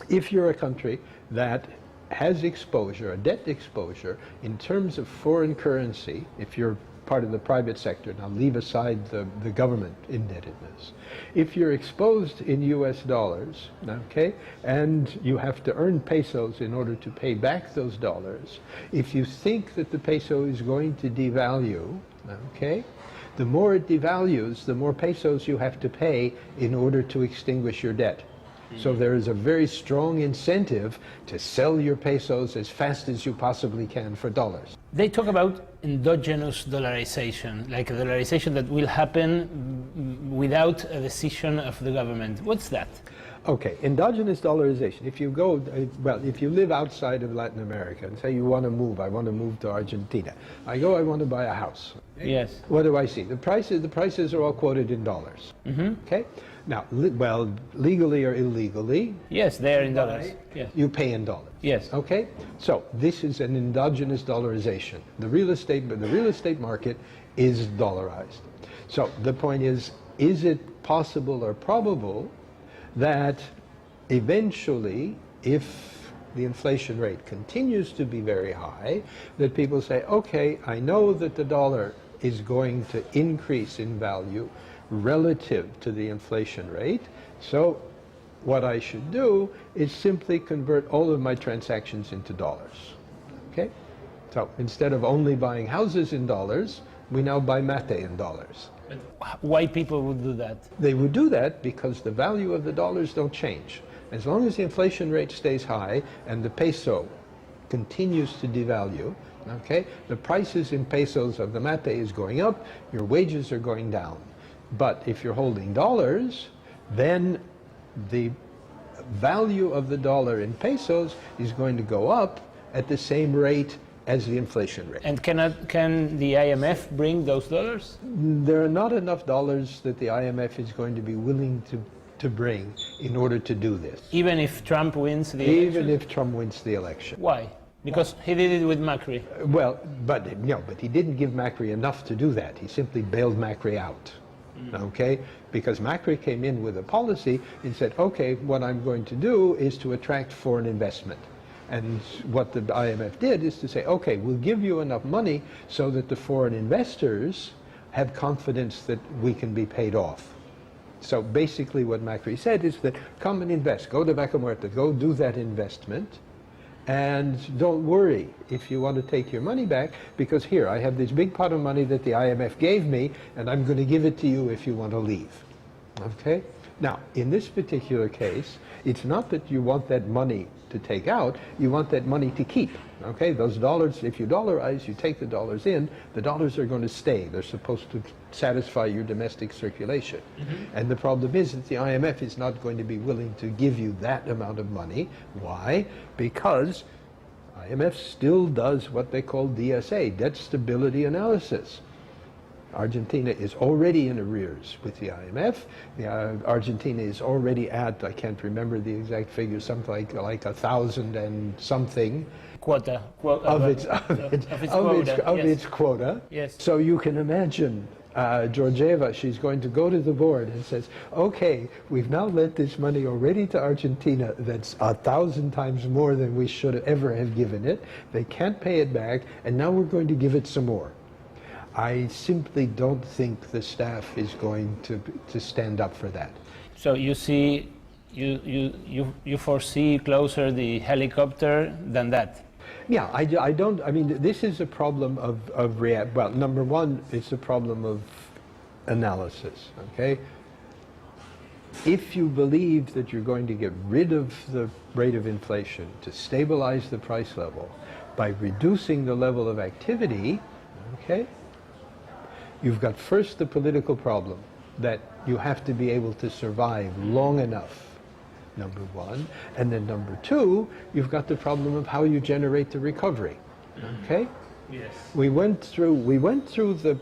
if you're a country that has exposure, a debt exposure, in terms of foreign currency, if you're part of the private sector, now leave aside the government indebtedness. If you're exposed in US dollars, okay, and you have to earn pesos in order to pay back those dollars, if you think that the peso is going to devalue, okay, the more it devalues, the more pesos you have to pay in order to extinguish your debt. So there is a very strong incentive to sell your pesos as fast as you possibly can for dollars. They talk about endogenous dollarization, like a dollarization that will happen without a decision of the government. What's that? Okay, endogenous dollarization. If you go, well, if you live outside of Latin America and say you want to move, I want to move to Argentina. I go, I want to buy a house. Yes. What do I see? The prices are all quoted in dollars. Okay. Now, well, legally or illegally. Yes, they are in dollars. Yes. You pay in dollars. Yes. Okay. So this is an endogenous dollarization. The real estate market is dollarized. So the point is it possible or probable that eventually, if the inflation rate continues to be very high, that people say, okay, I know that the dollar is going to increase in value relative to the inflation rate, so what I should do is simply convert all of my transactions into dollars. Okay? So instead of only buying houses in dollars, we now buy mate in dollars. Why people would do that? They would do that because the value of the dollars don't change. As long as the inflation rate stays high and the peso continues to devalue, okay, the prices in pesos of the mate is going up, your wages are going down. But if you're holding dollars, then the value of the dollar in pesos is going to go up at the same rate as the inflation rate. And can the IMF bring those dollars? There are not enough dollars that the IMF is going to be willing to bring in order to do this. Even if Trump wins the election? Even if Trump wins the election. Why? Because he did it with Macri. Well, but he didn't give Macri enough to do that. He simply bailed Macri out. Okay, because Macri came in with a policy and said, okay, what I'm going to do is to attract foreign investment. And what the IMF did is to say, okay, we'll give you enough money so that the foreign investors have confidence that we can be paid off. So basically what Macri said is that come and invest, go to Vaca Muerta, go do that investment, and don't worry if you want to take your money back, because here, I have this big pot of money that the IMF gave me, and I'm going to give it to you if you want to leave. Okay? Now, in this particular case, it's not that you want that money to take out, you want that money to keep. Okay, those dollars, if you dollarize, you take the dollars in, the dollars are going to stay. They're supposed to satisfy your domestic circulation. And the problem is that the IMF is not going to be willing to give you that amount of money. Why? Because IMF still does what they call DSA, debt stability analysis. Argentina is already in arrears with the IMF. Argentina is already at, I can't remember the exact figure, something like 1,000 and something quota of its quota. Yes. So you can imagine Georgieva, she's going to go to the board and says, okay, we've now lent this money already to Argentina that's 1,000 times more than we should ever have given it. They can't pay it back, and now we're going to give it some more. I simply don't think the staff is going to stand up for that. So you see, you foresee closer the helicopter than that? Yeah, I don't, I mean, this is a problem of well, number one, it's a problem of analysis, okay? If you believe that you're going to get rid of the rate of inflation to stabilize the price level by reducing the level of activity, okay, you've got first the political problem that you have to be able to survive long enough, number one, and then number two, you've got the problem of how you generate the recovery. Okay? Yes. We went through the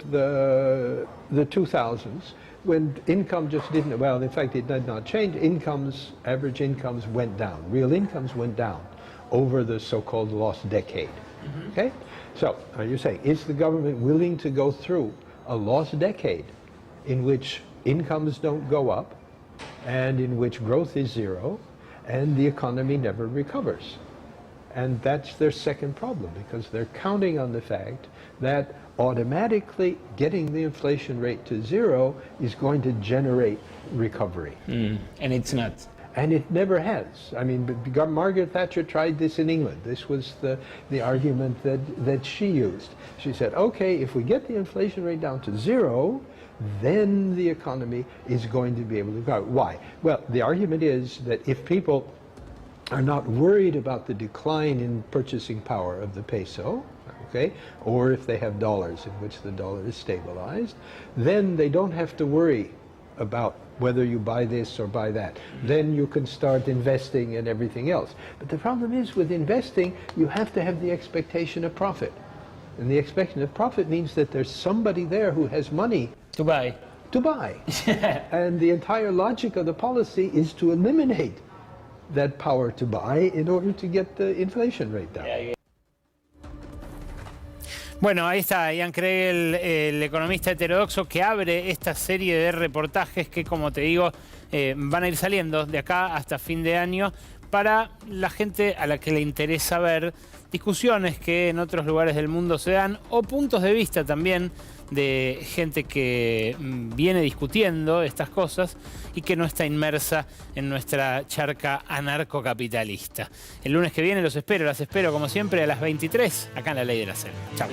2000s when income just didn't, well, in fact, it did not change. Incomes, average incomes went down. Real incomes went down over the so-called lost decade. Okay? So, you say, is the government willing to go through a lost decade in which incomes don't go up and in which growth is zero and the economy never recovers? And that's their second problem, because they're counting on the fact that automatically getting the inflation rate to zero is going to generate recovery. And it's not. And it never has. I mean, Margaret Thatcher tried this in England. This was the argument that she used. She said, okay, if we get the inflation rate down to zero, then the economy is going to be able to grow. Why? Well, the argument is that if people are not worried about the decline in purchasing power of the peso, okay, or if they have dollars in which the dollar is stabilized, then they don't have to worry about whether you buy this or buy that. Then you can start investing and everything else. But the problem is, with investing, you have to have the expectation of profit. And the expectation of profit means that there's somebody there who has money to buy. And the entire logic of the policy is to eliminate that power to buy in order to get the inflation rate down. Bueno, ahí está Ian Kregel, el economista heterodoxo, que abre esta serie de reportajes que, como te digo, van a ir saliendo de acá hasta fin de año para la gente a la que le interesa ver discusiones que en otros lugares del mundo se dan, o puntos de vista también de gente que viene discutiendo estas cosas y que no está inmersa en nuestra charca anarcocapitalista. El lunes que viene las espero como siempre a las 23 acá en La Ley de la Selva. Chao.